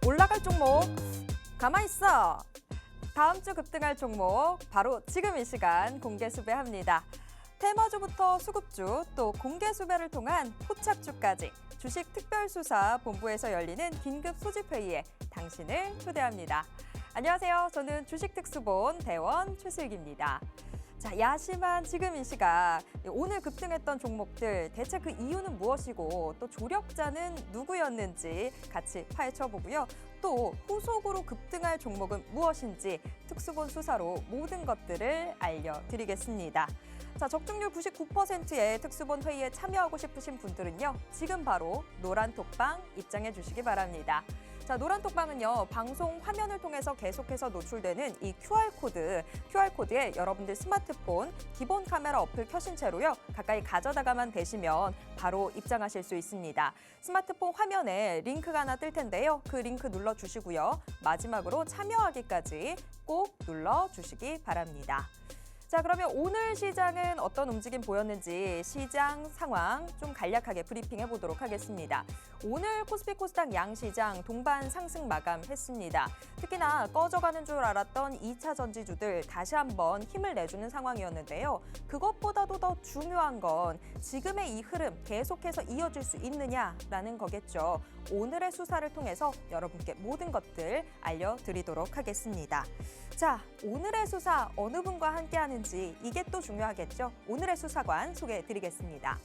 올라갈 종목 가만히 있어. 다음 주 급등할 종목 바로 지금 이 시간 공개 수배합니다. 테마주부터 수급주 또 공개 수배를 통한 포착주까지 주식 특별수사 본부에서 열리는 긴급 소집회의에 당신을 초대합니다. 안녕하세요. 저는 주식특수본 대원 최슬기입니다. 자, 야심한 지금 이 시각, 오늘 급등했던 종목들 대체 그 이유는 무엇이고 또 조력자는 누구였는지 같이 파헤쳐보고요. 또 후속으로 급등할 종목은 무엇인지 특수본 수사로 모든 것들을 알려드리겠습니다. 자, 적중률 99%의 특수본 회의에 참여하고 싶으신 분들은요. 지금 바로 노란 톡방 입장해 주시기 바랍니다. 자, 노란 톡방은요. 방송 화면을 통해서 계속해서 노출되는 이 QR코드에 여러분들 스마트폰 기본 카메라 어플 켜신 채로요. 가까이 가져다가만 대시면 바로 입장하실 수 있습니다. 스마트폰 화면에 링크가 하나 뜰 텐데요. 그 링크 눌러주시고요. 마지막으로 참여하기까지 꼭 눌러주시기 바랍니다. 자, 그러면 오늘 시장은 어떤 움직임 보였는지 시장 상황 좀 간략하게 브리핑해 보도록 하겠습니다. 오늘 코스피 코스닥 양시장 동반 상승 마감했습니다. 특히나 꺼져가는 줄 알았던 2차 전지주들 다시 한번 힘을 내주는 상황이었는데요. 그것보다도 더 중요한 건 지금의 이 흐름 계속해서 이어질 수 있느냐라는 거겠죠. 오늘의 수사를 통해서 여러분께 모든 것들 알려드리도록 하겠습니다. 자, 오늘의 수사 어느 분과 함께 하는지 이게 또 중요하겠죠. 오늘의 수사관 소개해드리겠습니다.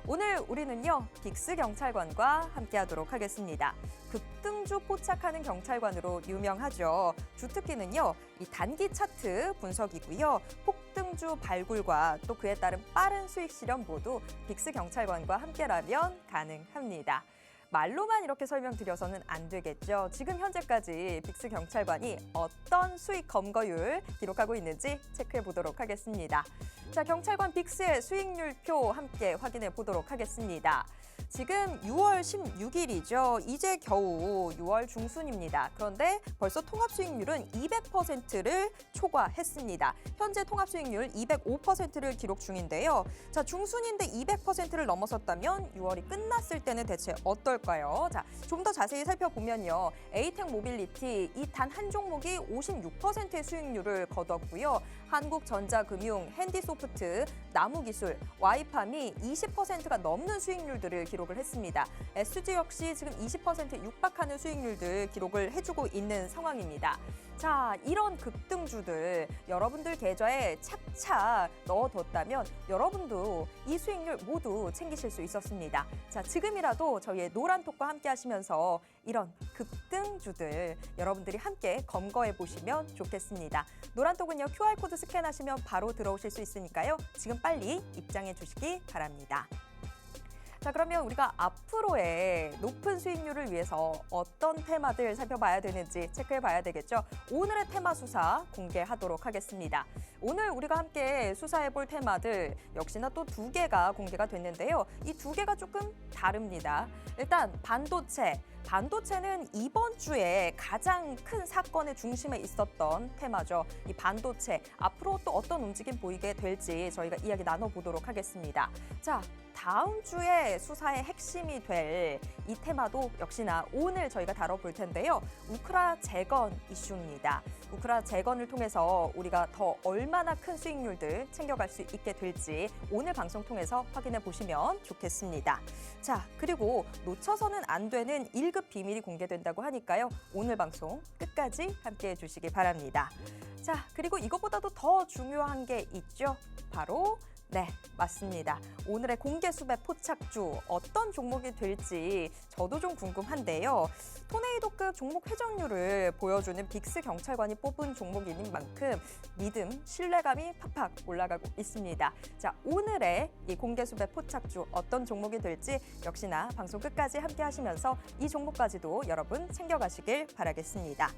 오늘 우리는요, 빅스 경찰관과 함께하도록 하겠습니다. 급등주 포착하는 경찰관으로 유명하죠. 주특기는요, 이 단기 차트 분석이고요. 폭등주 발굴과 또 그에 따른 빠른 수익 실현 모두 빅스 경찰관과 함께라면 가능합니다. 말로만 이렇게 설명드려서는 안 되겠죠. 지금 현재까지 빅스 경찰관이 어떤 수익 검거율 기록하고 있는지 체크해 보도록 하겠습니다. 자, 경찰관 빅스의 수익률표 함께 확인해 보도록 하겠습니다. 지금 6월 16일이죠. 이제 겨우 6월 중순입니다. 그런데 벌써 통합 수익률은 200%를 초과했습니다. 현재 통합 수익률 205%를 기록 중인데요. 자, 중순인데 200%를 넘어섰다면 6월이 끝났을 때는 대체 어떨까요? 자, 좀 더 자세히 살펴보면요. 에이텍 모빌리티 이 단 한 종목이 56%의 수익률을 거뒀고요. 한국전자금융, 핸디소프트, 나무기술, 와이팜이 20%가 넘는 수익률들을 기록을 했습니다. SG 역시 지금 20%에 육박하는 수익률들 기록을 해주고 있는 상황입니다. 자, 이런 급등주들 여러분들 계좌에 착착 넣어뒀다면 여러분도 이 수익률 모두 챙기실 수 있었습니다. 자, 지금이라도 저희의 노란톡과 함께 하시면서 이런 급등주들 여러분들이 함께 검거해 보시면 좋겠습니다. 노란톡은요, QR코드 스캔하시면 바로 들어오실 수 있으니까요. 지금 빨리 입장해 주시기 바랍니다. 자, 그러면 우리가 앞으로의 높은 수익률을 위해서 어떤 테마들 살펴봐야 되는지 체크해 봐야 되겠죠. 오늘의 테마 수사 공개하도록 하겠습니다. 오늘 우리가 함께 수사해 볼 테마들 역시나 또 두 개가 공개가 됐는데요. 이 두 개가 조금 다릅니다. 일단 반도체는 이번 주에 가장 큰 사건의 중심에 있었던 테마죠. 이 반도체 앞으로 또 어떤 움직임 보이게 될지 저희가 이야기 나눠보도록 하겠습니다. 자, 다음 주에 수사의 핵심이 될 이 테마도 역시나 오늘 저희가 다뤄볼 텐데요. 우크라 재건 이슈입니다. 우크라 재건을 통해서 우리가 더 얼마나 큰 수익률들 챙겨갈 수 있게 될지 오늘 방송 통해서 확인해 보시면 좋겠습니다. 자, 그리고 놓쳐서는 안 되는 1급 비밀이 공개된다고 하니까요. 오늘 방송 끝까지 함께해 주시기 바랍니다. 자, 그리고 이것보다도 더 중요한 게 있죠. 바로 네, 맞습니다. 오늘의 공개 수배 포착주 어떤 종목이 될지 저도 좀 궁금한데요. 토네이도급 종목 회전율을 보여주는 빅스 경찰관이 뽑은 종목인 만큼 믿음, 신뢰감이 팍팍 올라가고 있습니다. 자, 오늘의 이 공개 수배 포착주 어떤 종목이 될지 역시나 방송 끝까지 함께 하시면서 이 종목까지도 여러분 챙겨가시길 바라겠습니다.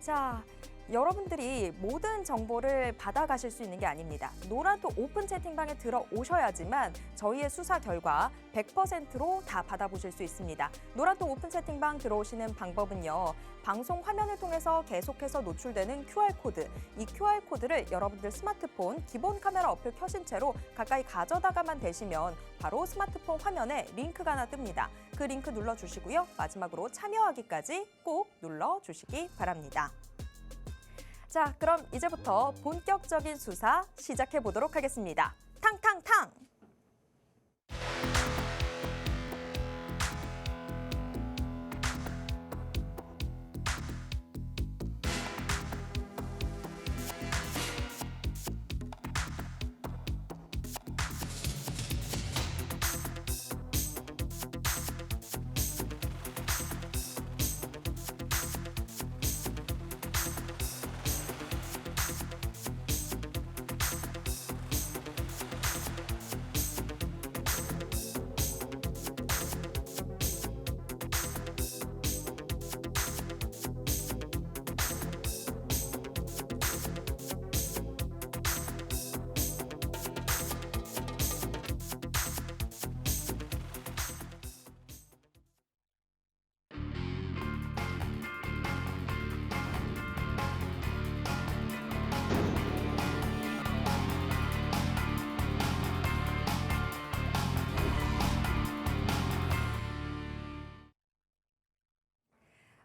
자, 여러분들이 모든 정보를 받아가실 수 있는 게 아닙니다. 노란톡 오픈 채팅방에 들어오셔야지만 저희의 수사 결과 100%로 다 받아보실 수 있습니다. 노란톡 오픈 채팅방 들어오시는 방법은요. 방송 화면을 통해서 계속해서 노출되는 QR코드, 이 QR코드를 여러분들 스마트폰 기본 카메라 어플 켜신 채로 가까이 가져다가만 대시면 바로 스마트폰 화면에 링크가 하나 뜹니다. 그 링크 눌러주시고요. 마지막으로 참여하기까지 꼭 눌러주시기 바랍니다. 자, 그럼 이제부터 본격적인 수사 시작해 보도록 하겠습니다. 탕탕탕!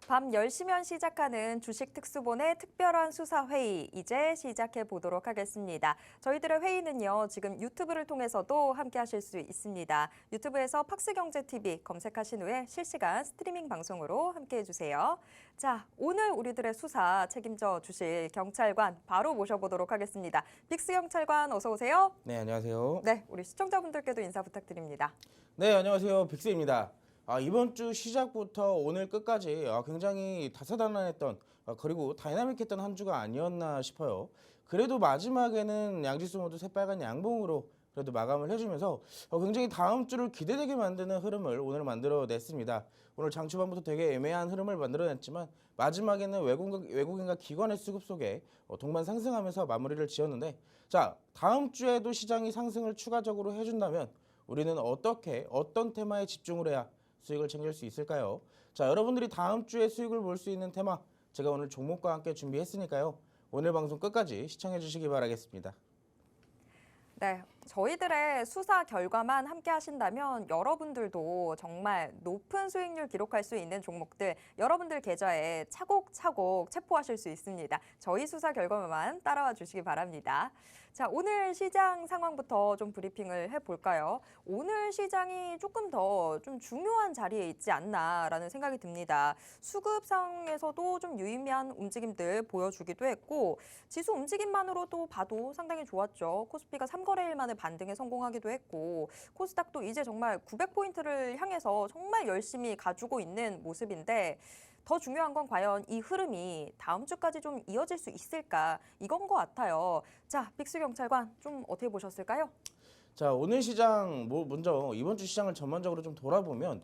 밤 10시면 시작하는 주식특수본의 특별한 수사회의 이제 시작해 보도록 하겠습니다. 저희들의 회의는요. 지금 유튜브를 통해서도 함께 하실 수 있습니다. 유튜브에서 팍스경제TV 검색하신 후에 실시간 스트리밍 방송으로 함께 해주세요. 자, 오늘 우리들의 수사 책임져 주실 경찰관 바로 모셔보도록 하겠습니다. 빅스 경찰관 어서 오세요. 네, 안녕하세요. 네, 우리 시청자분들께도 인사 부탁드립니다. 네, 안녕하세요. 빅스입니다. 이번 주 시작부터 오늘 끝까지 굉장히 다사다난했던 그리고 다이나믹했던 한 주가 아니었나 싶어요. 그래도 마지막에는 양지수 모두 새빨간 양봉으로 그래도 마감을 해주면서 굉장히 다음 주를 기대되게 만드는 흐름을 오늘 만들어냈습니다. 오늘 장 초반부터 되게 애매한 흐름을 만들어냈지만 마지막에는 외국인과 기관의 수급 속에 동반 상승하면서 마무리를 지었는데, 자, 다음 주에도 시장이 상승을 추가적으로 해준다면 우리는 어떤 테마에 집중을 해야 수익을 챙길 수 있을까요? 자, 여러분들이 다음 주에 수익을 볼 수 있는 테마 제가 오늘 종목과 함께 준비했으니까요. 오늘 방송 끝까지 시청해 주시기 바라겠습니다. 네, 저희들의 수사 결과만 함께 하신다면 여러분들도 정말 높은 수익률 기록할 수 있는 종목들 여러분들 계좌에 차곡차곡 체포하실 수 있습니다. 저희 수사 결과만 따라와 주시기 바랍니다. 자, 오늘 시장 상황부터 좀 브리핑을 해볼까요? 오늘 시장이 조금 더 좀 중요한 자리에 있지 않나라는 생각이 듭니다. 수급 상에서도 좀 유의미한 움직임들 보여주기도 했고 지수 움직임만으로도 봐도 상당히 좋았죠. 코스피가 3거래일 만에 반등에 성공하기도 했고 코스닥도 이제 정말 900포인트를 향해서 정말 열심히 가지고 있는 모습인데 더 중요한 건 과연 이 흐름이 다음 주까지 좀 이어질 수 있을까 이건 것 같아요. 자, 빅스 경찰관 좀 어떻게 보셨을까요? 자, 오늘 시장 먼저 이번 주 시장을 전반적으로 좀 돌아보면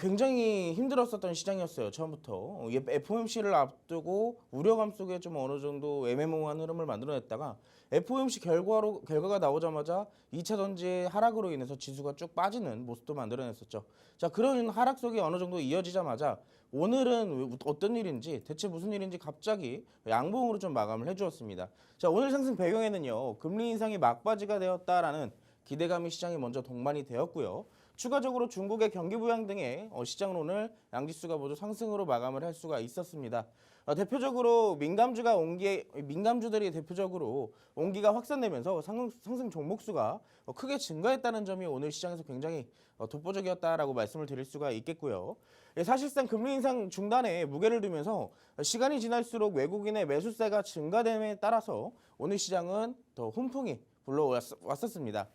굉장히 힘들었었던 시장이었어요. 처음부터 FOMC를 앞두고 우려감 속에 좀 어느 정도 애매모호한 흐름을 만들어냈다가 FOMC 결과가 나오자마자 2차 전지의 하락으로 인해서 지수가 쭉 빠지는 모습도 만들어냈었죠. 자, 그런 하락 속에 어느 정도 이어지자마자 오늘은 어떤 일인지 대체 무슨 일인지 갑자기 양봉으로 좀 마감을 해주었습니다. 자, 오늘 상승 배경에는요. 금리 인상이 막바지가 되었다라는 기대감이 시장에 먼저 동반이 되었고요. 추가적으로 중국의 경기 부양 등의 시장은 오늘 양지수가 모두 상승으로 마감을 할 수가 있었습니다. 대표적으로 민감주들이 대표적으로 온기가 확산되면서 상승 종목 수가 크게 증가했다는 점이 오늘 시장에서 굉장히 독보적이었다라고 말씀을 드릴 수가 있겠고요. 사실상 금리 인상 중단에 무게를 두면서 시간이 지날수록 외국인의 매수세가 증가됨에 따라서 오늘 시장은 더 훈풍이 불러왔었습니다.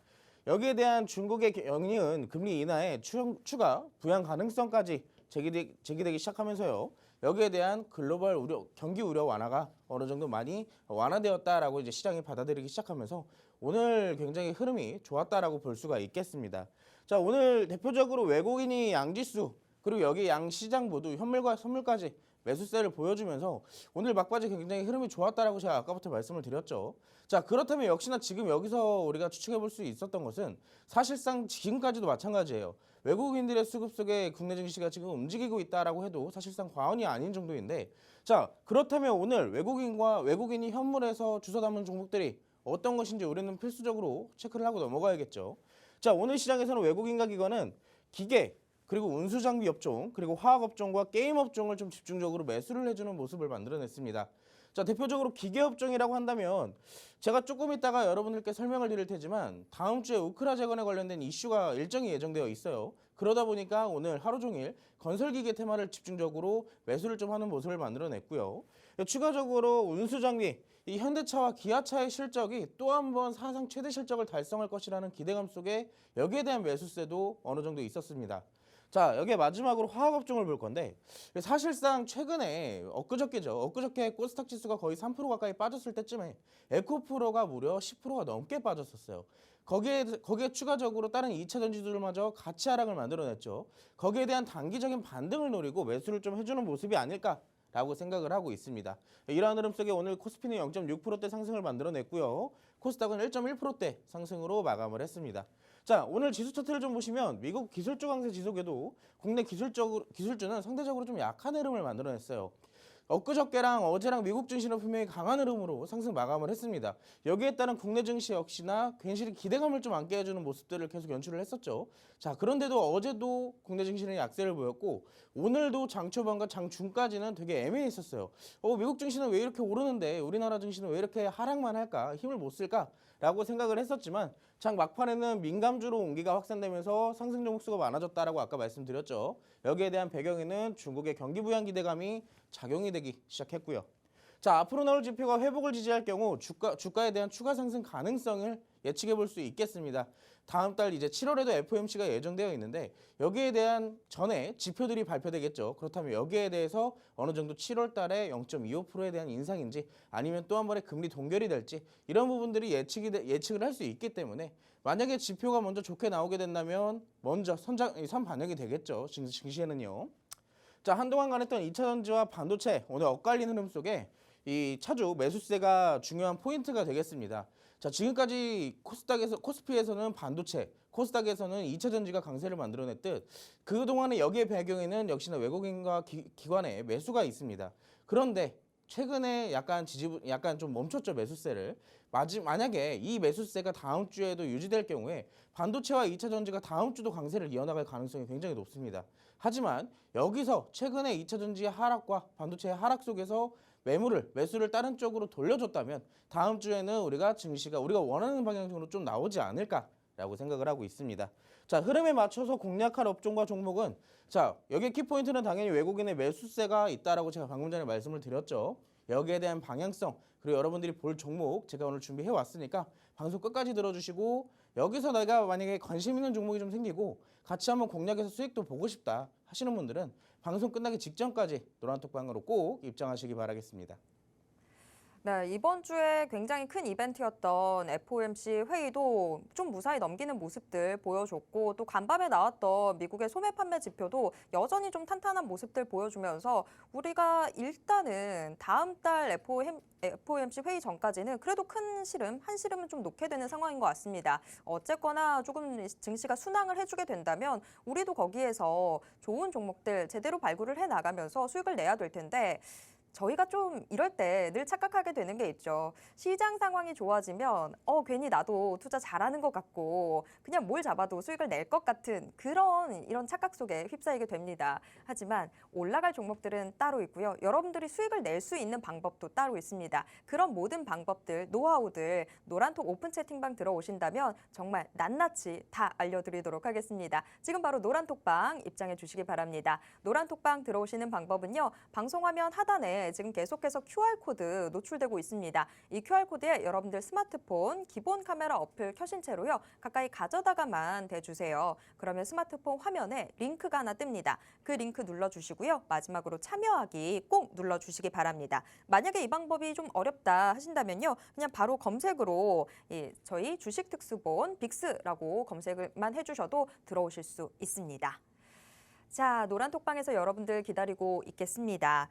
여기에 대한 중국의 영리은 금리 인하에 추가 부양 가능성까지 제기되기 시작하면서요. 여기에 대한 글로벌 경기 우려 완화가 어느 정도 많이 완화되었다라고 이제 시장이 받아들이기 시작하면서 오늘 굉장히 흐름이 좋았다라고 볼 수가 있겠습니다. 자, 오늘 대표적으로 외국인이 양지수 그리고 여기 양 시장 모두 현물과 선물까지 매수세를 보여주면서 오늘 막바지 굉장히 흐름이 좋았다라고 제가 아까부터 말씀을 드렸죠. 자, 그렇다면 역시나 지금 여기서 우리가 추측해 볼 수 있었던 것은 사실상 지금까지도 마찬가지예요. 외국인들의 수급 속에 국내 증시가 지금 움직이고 있다라고 해도 사실상 과언이 아닌 정도인데, 자, 그렇다면 오늘 외국인이 현물에서 주워 담은 종목들이 어떤 것인지 우리는 필수적으로 체크를 하고 넘어가야겠죠. 자, 오늘 시장에서는 외국인과 기관은 기계, 그리고 운수장비 업종, 그리고 화학 업종과 게임 업종을 좀 집중적으로 매수를 해주는 모습을 만들어냈습니다. 자, 대표적으로 기계 업종이라고 한다면 제가 조금 있다가 여러분들께 설명을 드릴 테지만 다음 주에 우크라 재건에 관련된 이슈가 일정이 예정되어 있어요. 그러다 보니까 오늘 하루 종일 건설기계 테마를 집중적으로 매수를 좀 하는 모습을 만들어냈고요. 추가적으로 운수장비, 이 현대차와 기아차의 실적이 또 한 번 사상 최대 실적을 달성할 것이라는 기대감 속에 여기에 대한 매수세도 어느 정도 있었습니다. 자, 여기에 마지막으로 화학업종을 볼 건데 사실상 최근에 엊그저께 코스닥 지수가 거의 3% 가까이 빠졌을 때쯤에 에코프로가 무려 10%가 넘게 빠졌었어요. 거기에 추가적으로 다른 2차 전지들마저 같이 하락을 만들어냈죠. 거기에 대한 단기적인 반등을 노리고 매수를 좀 해주는 모습이 아닐까라고 생각을 하고 있습니다. 이러한 흐름 속에 오늘 코스피는 0.6%대 상승을 만들어냈고요. 코스닥은 1.1%대 상승으로 마감을 했습니다. 자, 오늘 지수 차트를 좀 보시면 미국 기술주 강세 지속에도 국내 기술주는 상대적으로 좀 약한 흐름을 만들어냈어요. 엊그저께랑 어제랑 미국 증시는 분명히 강한 흐름으로 상승 마감을 했습니다. 여기에 따른 국내 증시 역시나 괜시리 기대감을 좀 안게 해주는 모습들을 계속 연출을 했었죠. 자, 그런데도 어제도 국내 증시는 약세를 보였고 오늘도 장 초반과 장 중까지는 되게 애매했었어요. 미국 증시는 왜 이렇게 오르는데 우리나라 증시는 왜 이렇게 하락만 할까? 힘을 못 쓸까? 라고 생각을 했었지만 장 막판에는 민감주로 온기가 확산되면서 상승 종목 수가 많아졌다라고 아까 말씀드렸죠. 여기에 대한 배경에는 중국의 경기 부양 기대감이 작용이 되기 시작했고요. 자, 앞으로 나올 지표가 회복을 지지할 경우 주가에 대한 추가 상승 가능성을 예측해 볼 수 있겠습니다. 다음 달 이제 7월에도 FOMC가 예정되어 있는데 여기에 대한 전에 지표들이 발표되겠죠. 그렇다면 여기에 대해서 어느 정도 7월 달에 0.25%에 대한 인상인지 아니면 또 한 번에 금리 동결이 될지 이런 부분들이 예측을 할 수 있기 때문에 만약에 지표가 먼저 좋게 나오게 된다면 먼저 선반영이 되겠죠. 증시에는요. 자, 한동안 가냈던 2차 전지와 반도체 오늘 엇갈리는 흐름 속에 이 차주 매수세가 중요한 포인트가 되겠습니다. 자, 지금까지 코스피에서는 반도체, 코스닥에서는 2차 전지가 강세를 만들어냈듯 그동안의 여기에 배경에는 역시나 외국인과 기관의 매수가 있습니다. 그런데 최근에 약간 좀 멈췄죠, 매수세를. 만약에 이 매수세가 다음 주에도 유지될 경우에 반도체와 2차 전지가 다음 주도 강세를 이어나갈 가능성이 굉장히 높습니다. 하지만 여기서 최근에 2차 전지의 하락과 반도체의 하락 속에서 매수를 다른 쪽으로 돌려줬다면 다음 주에는 우리가 원하는 방향으로 좀 나오지 않을까라고 생각을 하고 있습니다. 자, 흐름에 맞춰서 공략할 업종과 종목은 자, 여기에 키포인트는 당연히 외국인의 매수세가 있다라고 제가 방금 전에 말씀을 드렸죠. 여기에 대한 방향성 그리고 여러분들이 볼 종목 제가 오늘 준비해 왔으니까 방송 끝까지 들어주시고 여기서 내가 만약에 관심 있는 종목이 좀 생기고 같이 한번 공략해서 수익도 보고 싶다 하시는 분들은 방송 끝나기 직전까지 노란톡방으로 꼭 입장하시기 바라겠습니다. 네, 이번 주에 굉장히 큰 이벤트였던 FOMC 회의도 좀 무사히 넘기는 모습들 보여줬고 또 간밤에 나왔던 미국의 소매 판매 지표도 여전히 좀 탄탄한 모습들 보여주면서 우리가 일단은 다음 달 FOMC 회의 전까지는 그래도 한시름은 좀 놓게 되는 상황인 것 같습니다. 어쨌거나 조금 증시가 순항을 해주게 된다면 우리도 거기에서 좋은 종목들 제대로 발굴을 해나가면서 수익을 내야 될 텐데 저희가 좀 이럴 때 늘 착각하게 되는 게 있죠. 시장 상황이 좋아지면 괜히 나도 투자 잘하는 것 같고 그냥 뭘 잡아도 수익을 낼 것 같은 이런 착각 속에 휩싸이게 됩니다. 하지만 올라갈 종목들은 따로 있고요. 여러분들이 수익을 낼 수 있는 방법도 따로 있습니다. 그런 모든 방법들, 노하우들 노란톡 오픈 채팅방 들어오신다면 정말 낱낱이 다 알려드리도록 하겠습니다. 지금 바로 노란톡방 입장해 주시기 바랍니다. 노란톡방 들어오시는 방법은요. 방송화면 하단에 지금 계속해서 QR코드 노출되고 있습니다. 이 QR코드에 여러분들 스마트폰 기본 카메라 어플 켜신 채로요. 가까이 가져다가만 대주세요. 그러면 스마트폰 화면에 링크가 하나 뜹니다. 그 링크 눌러주시고요. 마지막으로 참여하기 꼭 눌러주시기 바랍니다. 만약에 이 방법이 좀 어렵다 하신다면요. 그냥 바로 검색으로 저희 주식특수본 빅스라고 검색만 해주셔도 들어오실 수 있습니다. 자, 노란톡방에서 여러분들 기다리고 있겠습니다.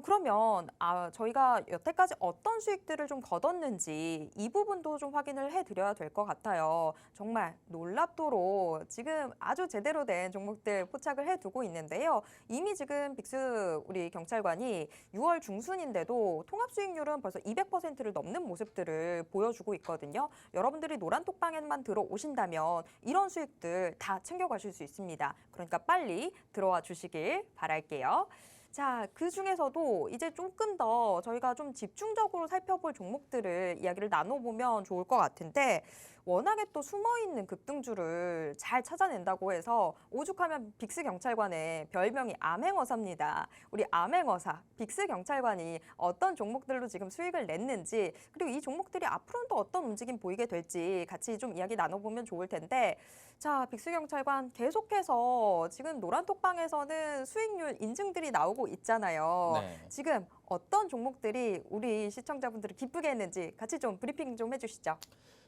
그러면 저희가 여태까지 어떤 수익들을 좀 거뒀는지 이 부분도 좀 확인을 해드려야 될 것 같아요. 정말 놀랍도록 지금 아주 제대로 된 종목들 포착을 해두고 있는데요. 이미 지금 빅스 우리 경찰관이 6월 중순인데도 통합 수익률은 벌써 200%를 넘는 모습들을 보여주고 있거든요. 여러분들이 노란톡방에만 들어오신다면 이런 수익들 다 챙겨가실 수 있습니다. 그러니까 빨리 들어와 주시길 바랄게요. 자, 그 중에서도 이제 조금 더 저희가 좀 집중적으로 살펴볼 종목들을 이야기를 나눠보면 좋을 것 같은데 워낙에 또 숨어있는 급등주를 잘 찾아낸다고 해서 오죽하면 빅스 경찰관의 별명이 암행어사입니다. 우리 암행어사, 빅스 경찰관이 어떤 종목들로 지금 수익을 냈는지 그리고 이 종목들이 앞으로는 또 어떤 움직임 보이게 될지 같이 좀 이야기 나눠보면 좋을 텐데 자, 빅스 경찰관 계속해서 지금 노란톡방에서는 수익률 인증들이 나오고 있잖아요. 네. 지금 어떤 종목들이 우리 시청자분들을 기쁘게 했는지 같이 좀 브리핑 좀 해주시죠.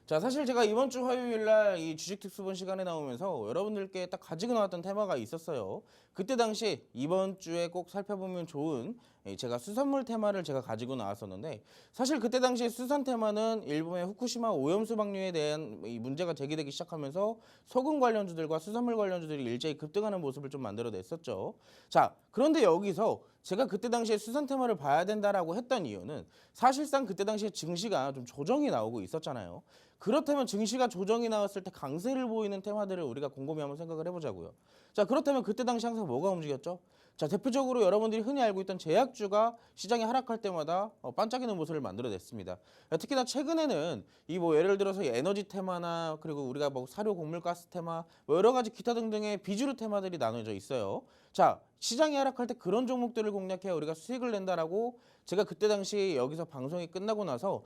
자, 사실 제가 이번 주 화요일 날 이 주식 특수본 시간에 나오면서 여러분들께 딱 가지고 나왔던 테마가 있었어요. 그때 당시 이번 주에 꼭 살펴보면 좋은 제가 수산물 테마를 제가 가지고 나왔었는데 사실 그때 당시 수산 테마는 일본의 후쿠시마 오염수 방류에 대한 이 문제가 제기되기 시작하면서 소금 관련주들과 수산물 관련주들이 일제히 급등하는 모습을 좀 만들어냈었죠. 자, 그런데 여기서 제가 그때 당시에 수산 테마를 봐야 된다라고 했던 이유는 사실상 그때 당시에 증시가 좀 조정이 나오고 있었잖아요. 그렇다면 증시가 조정이 나왔을 때 강세를 보이는 테마들을 우리가 곰곰이 한번 생각을 해보자고요. 자, 그렇다면 그때 당시 항상 뭐가 움직였죠? 자, 대표적으로 여러분들이 흔히 알고 있던 제약주가 시장이 하락할 때마다 반짝이는 모습을 만들어냈습니다. 특히나 최근에는 이 뭐 예를 들어서 에너지 테마나 그리고 우리가 뭐 사료 곡물가스 테마 뭐 여러 가지 기타 등등의 비주류 테마들이 나눠져 있어요. 자, 시장이 하락할 때 그런 종목들을 공략해야 우리가 수익을 낸다라고 제가 그때 당시 여기서 방송이 끝나고 나서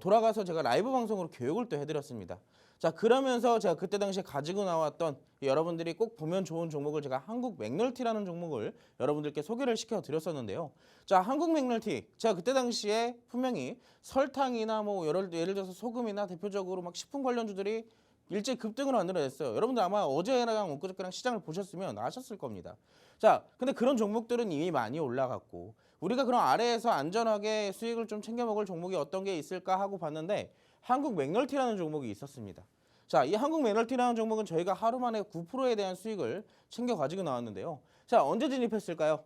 돌아가서 제가 라이브 방송으로 교육을 또 해드렸습니다. 자, 그러면서 제가 그때 당시에 가지고 나왔던 여러분들이 꼭 보면 좋은 종목을 제가 한국 맥널티라는 종목을 여러분들께 소개를 시켜드렸었는데요. 자, 한국 맥널티 제가 그때 당시에 분명히 설탕이나 뭐 예를 들어서 소금이나 대표적으로 막 식품 관련주들이 일제히 급등을 만들어냈어요. 여러분들 아마 어제랑 엊그저께랑 시장을 보셨으면 아셨을 겁니다. 자, 근데 그런 종목들은 이미 많이 올라갔고 우리가 그런 아래에서 안전하게 수익을 좀 챙겨 먹을 종목이 어떤 게 있을까 하고 봤는데 한국 맥널티라는 종목이 있었습니다. 자, 이 한국 맥널티라는 종목은 저희가 하루 만에 9%에 대한 수익을 챙겨 가지고 나왔는데요. 자, 언제 진입했을까요?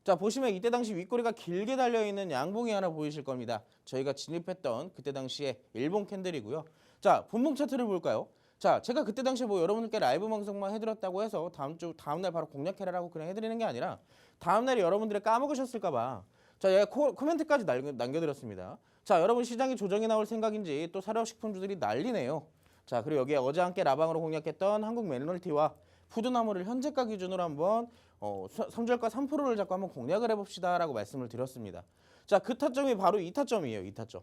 자, 보시면 이때 당시 윗꼬리가 길게 달려있는 양봉이 하나 보이실 겁니다. 저희가 진입했던 그때 당시에 일본 캔들이고요. 자, 분봉 차트를 볼까요? 자, 제가 그때 당시에 뭐 여러분들께 라이브 방송만 해드렸다고 해서 다음날 바로 공략해라라고 그냥 해드리는 게 아니라 다음날에 여러분들이 까먹으셨을까 봐 자, 제가 코멘트까지 남겨드렸습니다. 자, 여러분 시장이 조정이 나올 생각인지 또 사료식품주들이 난리네요. 자, 그리고 여기에 어제 함께 라방으로 공략했던 한국 맥널티와 푸드나무를 현재가 기준으로 한번 3절가 3%를 잡고 한번 공략을 해봅시다라고 말씀을 드렸습니다. 자, 그 타점이 바로 2타점이에요. 2타점.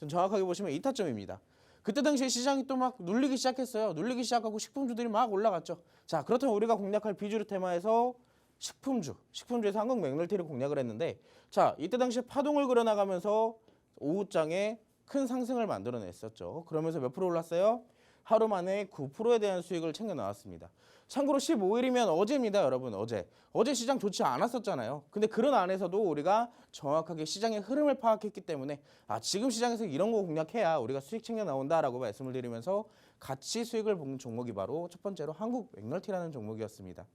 정확하게 보시면 2타점입니다. 그때 당시에 시장이 또 막 눌리기 시작했어요. 눌리기 시작하고 식품주들이 막 올라갔죠. 자, 그렇다면 우리가 공략할 비주류 테마에서 식품주에서 한국 맥널티를 공략을 했는데 자, 이때 당시에 파동을 그려나가면서 오후장에 큰 상승을 만들어냈었죠. 그러면서 몇 프로 올랐어요? 하루 만에 9%에 대한 수익을 챙겨 나왔습니다. 참고로 15일이면 어제입니다, 여러분. 어제 시장 좋지 않았었잖아요. 근데 그런 안에서도 우리가 정확하게 시장의 흐름을 파악했기 때문에 지금 시장에서 이런 거 공략해야 우리가 수익 챙겨 나온다라고 말씀을 드리면서 같이 수익을 본 종목이 바로 첫 번째로 한국 맥널티라는 종목이었습니다.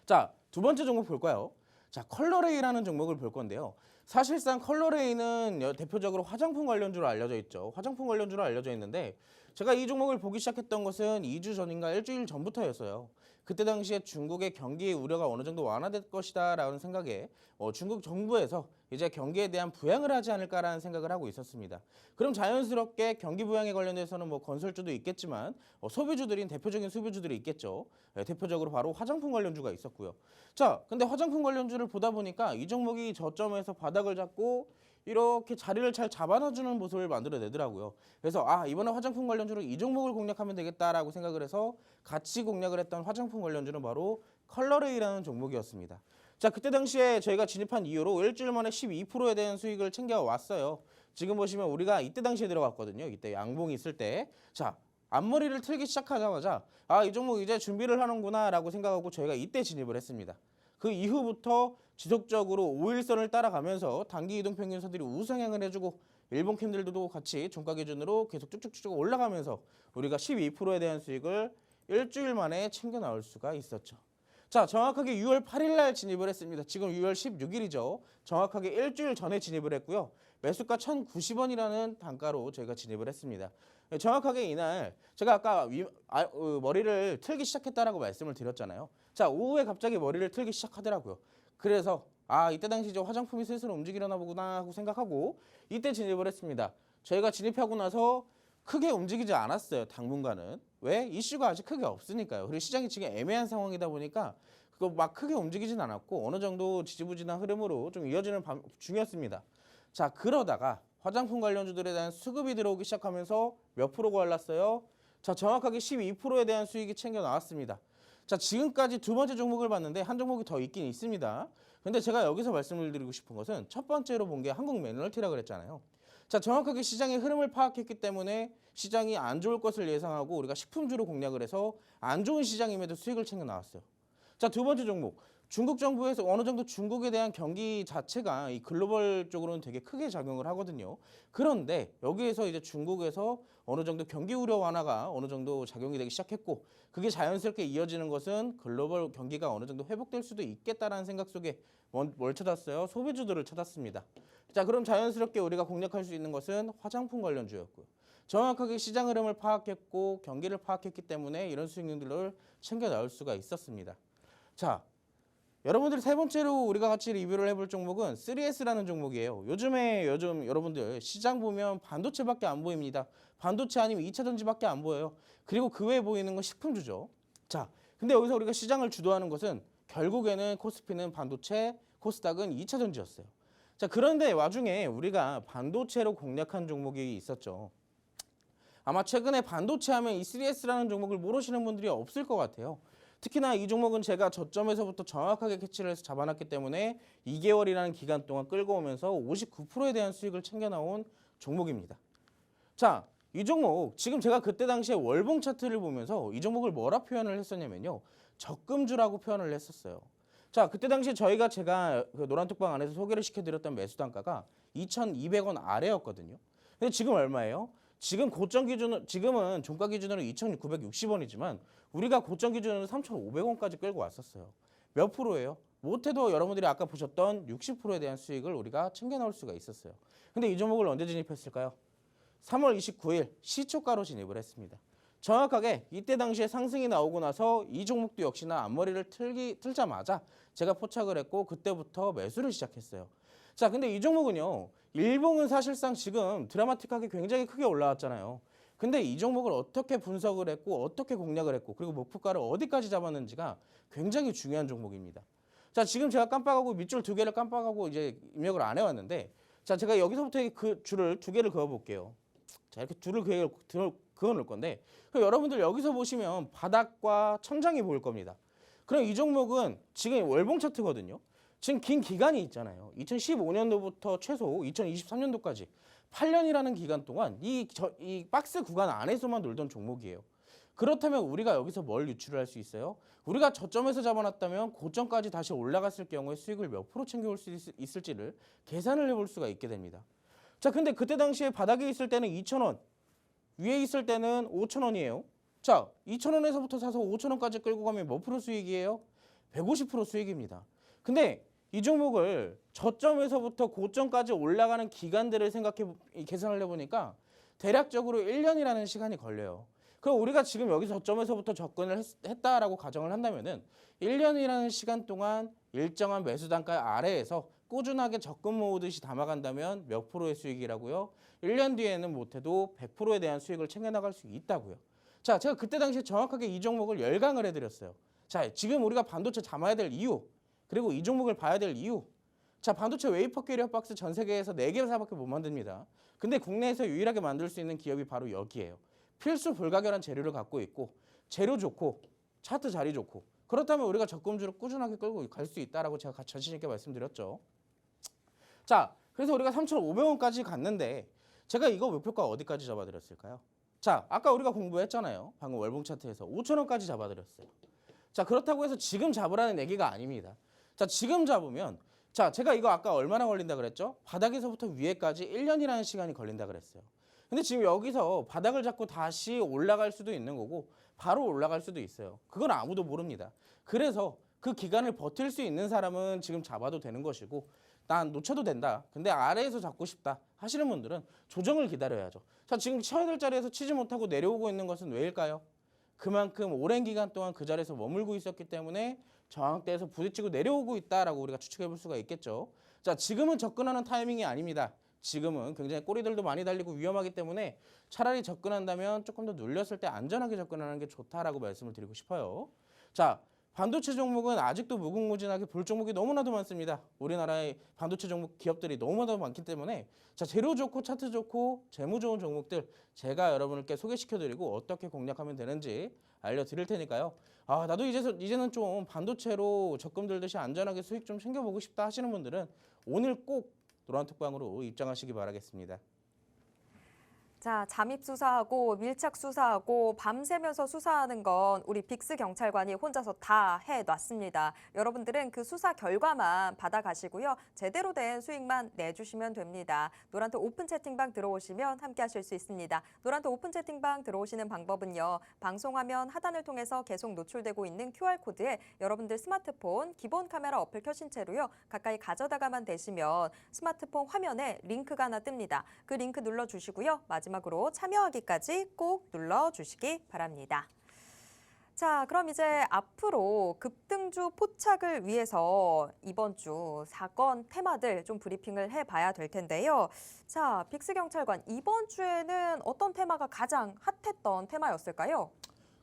자, 두 번째 종목 볼까요? 자, 컬러레이라는 종목을 볼 건데요. 사실상 컬러레이는 대표적으로 화장품 관련주로 알려져 있죠. 화장품 관련주로 알려져 있는데 제가 이 종목을 보기 시작했던 것은 2주 전인가 일주일 전부터였어요. 그때 당시에 중국의 경기 우려가 어느 정도 완화될 것이다 라는 생각에 중국 정부에서 이제 경기에 대한 부양을 하지 않을까라는 생각을 하고 있었습니다. 그럼 자연스럽게 경기 부양에 관련돼서는 뭐 건설주도 있겠지만 소비주들인 대표적인 소비주들이 있겠죠. 대표적으로 바로 화장품 관련주가 있었고요. 자, 근데 화장품 관련주를 보다 보니까 이 종목이 저점에서 바닥을 잡고 이렇게 자리를 잘 잡아놔주는 모습을 만들어내더라고요. 그래서 이번에 화장품 관련주로 이 종목을 공략하면 되겠다라고 생각을 해서 같이 공략을 했던 화장품 관련주는 바로 컬러레이라는 종목이었습니다. 자, 그때 당시에 저희가 진입한 이후로 일주일 만에 12%에 대한 수익을 챙겨왔어요. 지금 보시면 우리가 이때 당시에 들어갔거든요. 이때 양봉이 있을 때. 자, 앞머리를 틀기 시작하자마자 아, 이 종목 이제 준비를 하는구나라고 생각하고 저희가 이때 진입을 했습니다. 그 이후부터 지속적으로 5일선을 따라가면서 단기 이동 평균선들이 우상향을 해주고 일본 캔들도 같이 종가 기준으로 계속 쭉쭉쭉 올라가면서 우리가 12%에 대한 수익을 일주일 만에 챙겨 나올 수가 있었죠. 자, 정확하게 6월 8일 날 진입을 했습니다. 지금 6월 16일이죠. 정확하게 일주일 전에 진입을 했고요. 매수가 1,090원이라는 단가로 저희가 진입을 했습니다. 정확하게 이날 제가 아까 머리를 틀기 시작했다라고 말씀을 드렸잖아요. 자, 오후에 갑자기 머리를 틀기 시작하더라고요. 그래서 아, 이때 당시 저 화장품이 슬슬 움직이려나 보구나 하고 생각하고 이때 진입을 했습니다. 저희가 진입하고 나서 크게 움직이지 않았어요. 당분간은. 왜? 이슈가 아직 크게 없으니까요. 그리고 시장이 지금 애매한 상황이다 보니까 그거 막 크게 움직이진 않았고 어느 정도 지지부진한 흐름으로 좀 이어지는 중이었습니다. 자, 그러다가 화장품 관련주들에 대한 수급이 들어오기 시작하면서 몇 프로가 올랐어요? 자, 정확하게 12%에 대한 수익이 챙겨 나왔습니다. 자, 지금까지 두 번째 종목을 봤는데 한 종목이 더 있긴 있습니다. 근데 제가 여기서 말씀을 드리고 싶은 것은 첫 번째로 본 게 한국 매뉴얼티라고 그랬잖아요. 자, 정확하게 시장의 흐름을 파악했기 때문에 시장이 안 좋을 것을 예상하고 우리가 식품주로 공략을 해서 안 좋은 시장임에도 수익을 챙겨 나왔어요. 자, 두 번째 종목. 중국 정부에서 어느 정도 중국에 대한 경기 자체가 이 글로벌 쪽으로는 되게 크게 작용을 하거든요. 그런데 여기에서 이제 중국에서 어느 정도 경기 우려 완화가 어느 정도 작용이 되기 시작했고 그게 자연스럽게 이어지는 것은 글로벌 경기가 어느 정도 회복될 수도 있겠다라는 생각 속에 뭘 찾았어요? 소비주들을 찾았습니다. 자, 그럼 자연스럽게 우리가 공략할 수 있는 것은 화장품 관련주였고요. 정확하게 시장 흐름을 파악했고 경기를 파악했기 때문에 이런 수익률들을 챙겨 나올 수가 있었습니다. 자, 여러분들 세 번째로 우리가 같이 리뷰를 해볼 종목은 3S라는 종목이에요. 요즘 여러분들 시장 보면 반도체밖에 안 보입니다. 반도체 아니면 2차 전지밖에 안 보여요. 그리고 그 외에 보이는 건 식품주죠. 자, 근데 여기서 우리가 시장을 주도하는 것은 결국에는 코스피는 반도체, 코스닥은 2차 전지였어요. 자, 그런데 와중에 우리가 반도체로 공략한 종목이 있었죠. 아마 최근에 반도체 하면 이 3S라는 종목을 모르시는 분들이 없을 것 같아요. 특히나 이 종목은 제가 저점에서부터 정확하게 캐치를 해서 잡아놨기 때문에 2개월이라는 기간 동안 끌고 오면서 59%에 대한 수익을 챙겨 나온 종목입니다. 자, 이 종목 지금 제가 그때 당시에 월봉 차트를 보면서 이 종목을 뭐라 표현을 했었냐면요. 적금주라고 표현을 했었어요. 자, 그때 당시에 제가 그 노란톡방 안에서 소개를 시켜드렸던 매수 단가가 2,200원 아래였거든요. 근데 지금 얼마예요? 지금 고점 기준은 지금은 종가 기준으로 2,960원이지만 우리가 고점 기준으로 3,500원까지 끌고 왔었어요. 몇 프로예요? 못해도 여러분들이 아까 보셨던 60%에 대한 수익을 우리가 챙겨 나올 수가 있었어요. 근데 이 종목을 언제 진입했을까요? 3월 29일 시초가로 진입을 했습니다. 정확하게 이때 당시에 상승이 나오고 나서 이 종목도 역시나 앞머리를 틀자마자 제가 포착을 했고 그때부터 매수를 시작했어요. 자, 근데 이 종목은요. 일봉은 사실상 지금 드라마틱하게 굉장히 크게 올라왔잖아요. 근데 이 종목을 어떻게 분석을 했고 어떻게 공략을 했고 그리고 목표가를 어디까지 잡았는지가 굉장히 중요한 종목입니다. 자, 지금 제가 깜빡하고 밑줄 두 개를 깜빡하고 이제 입력을 안 해왔는데 자, 제가 여기서부터 그 줄을 두 개를 그어 볼게요. 자, 이렇게 줄을 그어 놓을 건데 여러분들 여기서 보시면 바닥과 천장이 보일 겁니다. 그럼 이 종목은 지금 월봉 차트거든요. 지금 긴 기간이 있잖아요. 2015년도부터 최소 2023년도까지 8년이라는 기간 동안 이 박스 구간 안에서만 놀던 종목이에요. 그렇다면 우리가 여기서 뭘 유출을 할 수 있어요? 우리가 저점에서 잡아놨다면 고점까지 다시 올라갔을 경우에 수익을 몇 프로 챙겨올 수 있을지를 계산을 해볼 수가 있게 됩니다. 자, 근데 그때 당시에 바닥에 있을 때는 2,000원, 위에 있을 때는 5,000원이에요. 자, 2,000원에서부터 사서 5,000원까지 끌고 가면 몇 프로 수익이에요? 150% 수익입니다. 근데 이 종목을 저점에서부터 고점까지 올라가는 기간들을 계산을 해보니까 대략적으로 1년이라는 시간이 걸려요. 그럼 우리가 지금 여기 저점에서부터 접근을 했다라고 가정을 한다면은 1년이라는 시간 동안 일정한 매수 단가 아래에서 꾸준하게 적금 모으듯이 담아간다면 몇 프로의 수익이라고요? 1년 뒤에는 못해도 100%에 대한 수익을 챙겨나갈 수 있다고요. 자, 제가 그때 당시에 정확하게 이 종목을 열강을 해드렸어요. 자, 지금 우리가 반도체 담아야 될 이유, 그리고 이 종목을 봐야 될 이유. 자, 반도체 웨이퍼 캐리어 박스 전 세계에서 4개사밖에 못 만듭니다. 근데 국내에서 유일하게 만들 수 있는 기업이 바로 여기예요. 필수 불가결한 재료를 갖고 있고 재료 좋고 차트 자리 좋고 그렇다면 우리가 적금주를 꾸준하게 끌고 갈 수 있다라고 제가 자신 있게 말씀드렸죠. 자, 그래서 우리가 3,500원까지 갔는데 제가 이거 목표가 어디까지 잡아드렸을까요? 자, 아까 우리가 공부했잖아요. 방금 월봉 차트에서 5,000원까지 잡아드렸어요. 자, 그렇다고 해서 지금 잡으라는 얘기가 아닙니다. 자, 지금 잡으면 자, 제가 이거 아까 얼마나 걸린다 그랬죠? 바닥에서부터 위에까지 1년이라는 시간이 걸린다 그랬어요. 근데 지금 여기서 바닥을 잡고 다시 올라갈 수도 있는 거고 바로 올라갈 수도 있어요. 그건 아무도 모릅니다. 그래서 그 기간을 버틸 수 있는 사람은 지금 잡아도 되는 것이고 난 놓쳐도 된다. 근데 아래에서 잡고 싶다 하시는 분들은 조정을 기다려야죠. 자, 지금 쳐야 될 자리에서 치지 못하고 내려오고 있는 것은 왜일까요? 그만큼 오랜 기간 동안 그 자리에서 머물고 있었기 때문에 저항대에서 부딪히고 내려오고 있다라고 우리가 추측해 볼 수가 있겠죠. 자, 지금은 접근하는 타이밍이 아닙니다. 지금은 굉장히 꼬리들도 많이 달리고 위험하기 때문에 차라리 접근한다면 조금 더 눌렸을 때 안전하게 접근하는 게 좋다라고 말씀을 드리고 싶어요. 자, 반도체 종목은 아직도 무궁무진하게 볼 종목이 너무나도 많습니다. 우리나라의 반도체 종목 기업들이 너무나도 많기 때문에 자, 재료 좋고 차트 좋고 재무 좋은 종목들 제가 여러분께 소개시켜드리고 어떻게 공략하면 되는지 알려드릴 테니까요. 아, 나도 이제는 좀 반도체로 적금 들듯이 안전하게 수익 좀 챙겨보고 싶다 하시는 분들은 오늘 꼭 노란톡방으로 입장하시기 바라겠습니다. 자, 잠입 수사하고 밀착 수사하고 밤새면서 수사하는 건 우리 빅스 경찰관이 혼자서 다 해놨습니다. 여러분들은 그 수사 결과만 받아가시고요. 제대로 된 수익만 내주시면 됩니다. 노란톡 오픈 채팅방 들어오시면 함께 하실 수 있습니다. 노란톡 오픈 채팅방 들어오시는 방법은요. 방송화면 하단을 통해서 계속 노출되고 있는 QR코드에 여러분들 스마트폰 기본 카메라 어플 켜신 채로요. 가까이 가져다가만 되시면 스마트폰 화면에 링크가 하나 뜹니다. 그 링크 눌러주시고요. 마지막으로 참여하기까지 꼭 눌러주시기 바랍니다. 자, 그럼 이제 앞으로 급등주 포착을 위해서 이번 주 사건 테마들 좀 브리핑을 해봐야 될 텐데요. 자, 빅스 경찰관 이번 주에는 어떤 테마가 가장 핫했던 테마였을까요?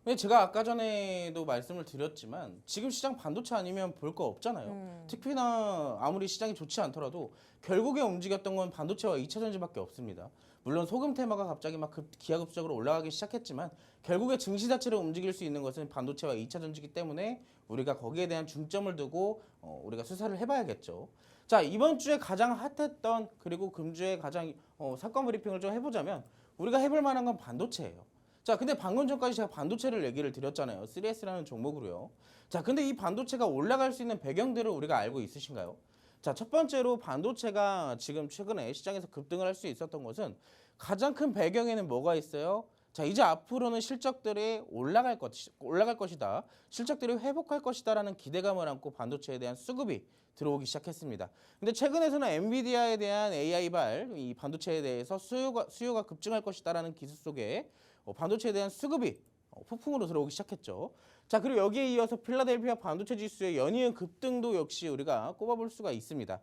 근데 제가 아까 전에도 말씀을 드렸지만 지금 시장 반도체 아니면 볼 거 없잖아요. 특히나 아무리 시장이 좋지 않더라도 결국에 움직였던 건 반도체와 2차 전지밖에 없습니다. 물론 소금 테마가 갑자기 막 기하급수적으로 올라가기 시작했지만 결국에 증시 자체를 움직일 수 있는 것은 반도체와 2차 전지이기 때문에 우리가 거기에 대한 중점을 두고 우리가 수사를 해봐야겠죠. 자, 이번 주에 가장 핫했던 그리고 금주에 가장 사건 브리핑을 좀 해보자면 우리가 해볼 만한 건 반도체예요. 자, 근데 방금 전까지 제가 반도체를 얘기를 드렸잖아요. 3S라는 종목으로요. 자, 근데 이 반도체가 올라갈 수 있는 배경들을 우리가 알고 있으신가요? 자, 첫 번째로 반도체가 지금 최근에 시장에서 급등을 할 수 있었던 것은 가장 큰 배경에는 뭐가 있어요? 자, 이제 앞으로는 실적들이 올라갈 것이다. 실적들이 회복할 것이다라는 기대감을 안고 반도체에 대한 수급이 들어오기 시작했습니다. 근데 최근에서는 엔비디아에 대한 AI발 이 반도체에 대해서 수요가 급증할 것이다라는 기술 속에 반도체에 대한 수급이 폭풍으로 들어오기 시작했죠. 자, 그리고 여기에 이어서 필라델피아 반도체 지수의 연이은 급등도 역시 우리가 꼽아볼 수가 있습니다.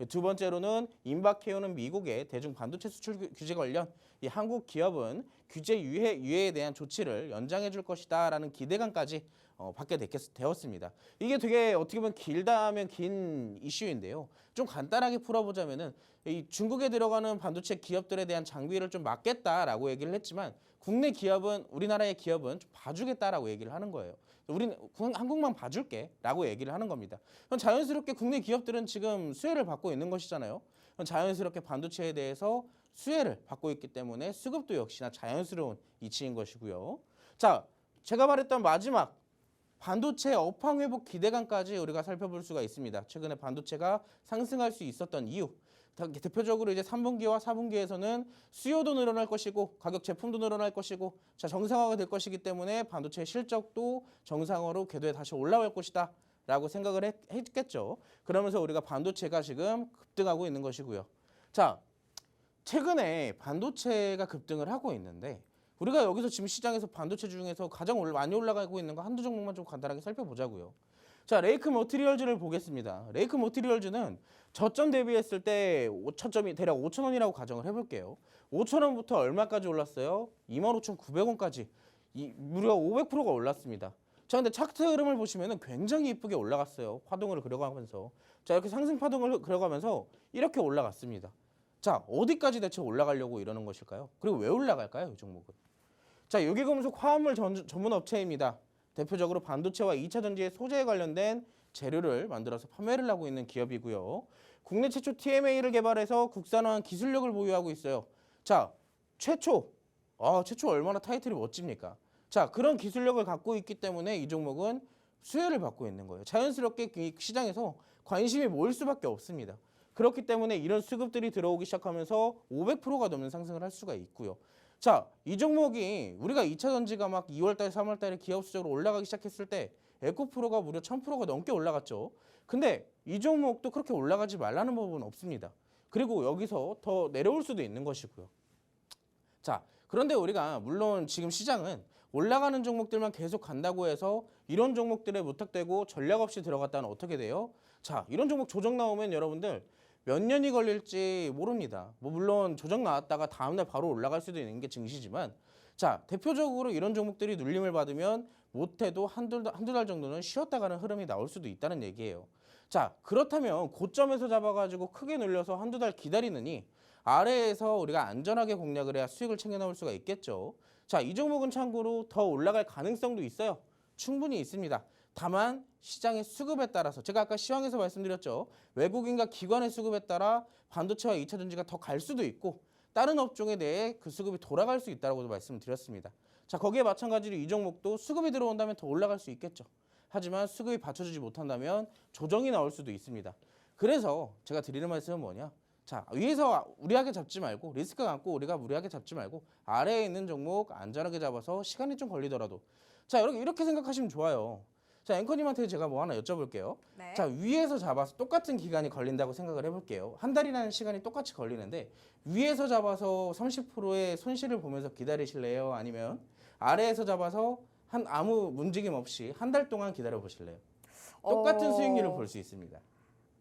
두 번째로는 임박해오는 미국의 대중 반도체 수출 규제 관련 이 한국 기업은 규제 유예에 대한 조치를 연장해 줄 것이다라는 기대감까지 받게 되었습니다. 이게 되게 어떻게 보면 길다면 긴 이슈인데요. 좀 간단하게 풀어보자면은 이 중국에 들어가는 반도체 기업들에 대한 장비를 좀 막겠다라고 얘기를 했지만 국내 기업은 우리나라의 기업은 좀 봐주겠다라고 얘기를 하는 거예요. 우리는 한국만 봐줄게라고 얘기를 하는 겁니다. 그럼 자연스럽게 국내 기업들은 지금 수혜를 받고 있는 것이잖아요. 그럼 자연스럽게 반도체에 대해서 수혜를 받고 있기 때문에 수급도 역시나 자연스러운 이치인 것이고요. 자, 제가 말했던 마지막 반도체 업황 회복 기대감까지 우리가 살펴볼 수가 있습니다. 최근에 반도체가 상승할 수 있었던 이유. 대표적으로 이제 3분기와 4분기에서는 수요도 늘어날 것이고 가격 제품도 늘어날 것이고 자, 정상화가 될 것이기 때문에 반도체 실적도 정상으로 궤도에 다시 올라올 것이다 라고 생각을 했겠죠. 그러면서 우리가 반도체가 지금 급등하고 있는 것이고요. 자, 최근에 반도체가 급등을 하고 있는데 우리가 여기서 지금 시장에서 반도체 중에서 가장 많이 올라가고 있는 거 한두 종목만 좀 간단하게 살펴보자고요. 자, 레이크 머티리얼즈를 보겠습니다. 레이크 머티리얼즈는 저점 대비했을 때 저점이 대략 5,000원이라고 가정을 해볼게요. 5,000원부터 얼마까지 올랐어요? 25,900원까지 무려 500%가 올랐습니다. 자, 근데 차트 흐름을 보시면 굉장히 이쁘게 올라갔어요. 파동을 그려가면서. 자, 이렇게 상승 파동을 그려가면서 이렇게 올라갔습니다. 자, 어디까지 대체 올라가려고 이러는 것일까요? 그리고 왜 올라갈까요, 이 종목은? 자, 유기금속 화합물 전문 업체입니다. 대표적으로 반도체와 2차 전지의 소재에 관련된 재료를 만들어서 판매를 하고 있는 기업이고요. 국내 최초 TMA를 개발해서 국산화한 기술력을 보유하고 있어요. 자, 최초 최초 얼마나 타이틀이 멋집니까? 자, 그런 기술력을 갖고 있기 때문에 이 종목은 수혜를 받고 있는 거예요. 자연스럽게 이 시장에서 관심이 모일 수밖에 없습니다. 그렇기 때문에 이런 수급들이 들어오기 시작하면서 500%가 넘는 상승을 할 수가 있고요. 자, 이 종목이 우리가 2차 전지가 막 2월달, 3월달에 기업 수적으로 올라가기 시작했을 때 에코프로가 무려 1000%가 넘게 올라갔죠. 근데 이 종목도 그렇게 올라가지 말라는 법은 없습니다. 그리고 여기서 더 내려올 수도 있는 것이고요. 자, 그런데 우리가 물론 지금 시장은 올라가는 종목들만 계속 간다고 해서 이런 종목들에 무턱대고 전략 없이 들어갔다는 어떻게 돼요? 자, 이런 종목 조정 나오면 여러분들 몇 년이 걸릴지 모릅니다. 뭐 물론 조정 나왔다가 다음날 바로 올라갈 수도 있는 게 증시지만 자, 대표적으로 이런 종목들이 눌림을 받으면 못해도 한두 달 정도는 쉬었다 가는 흐름이 나올 수도 있다는 얘기예요. 자, 그렇다면 고점에서 잡아가지고 크게 눌려서 한두 달 기다리느니 아래에서 우리가 안전하게 공략을 해야 수익을 챙겨 나올 수가 있겠죠. 자, 이 종목은 참고로 더 올라갈 가능성도 있어요. 충분히 있습니다. 다만 시장의 수급에 따라서 제가 아까 시황에서 말씀드렸죠. 외국인과 기관의 수급에 따라 반도체와 2차 전지가 더 갈 수도 있고 다른 업종에 대해 그 수급이 돌아갈 수 있다고 말씀드렸습니다. 자, 거기에 마찬가지로 이 종목도 수급이 들어온다면 더 올라갈 수 있겠죠. 하지만 수급이 받쳐주지 못한다면 조정이 나올 수도 있습니다. 그래서 제가 드리는 말씀은 뭐냐? 자, 위에서 무리하게 잡지 말고 리스크 갖고 우리가 무리하게 잡지 말고 아래에 있는 종목 안전하게 잡아서 시간이 좀 걸리더라도 자, 이렇게 생각하시면 좋아요. 자, 앵커님한테 제가 뭐 하나 여쭤볼게요. 네. 자, 위에서 잡아서 똑같은 기간이 걸린다고 생각을 해볼게요. 한 달이라는 시간이 똑같이 걸리는데 위에서 잡아서 30%의 손실을 보면서 기다리실래요? 아니면 아래에서 잡아서 아무 움직임 없이 한 달 동안 기다려 보실래요? 똑같은 수익률을 볼 수 있습니다.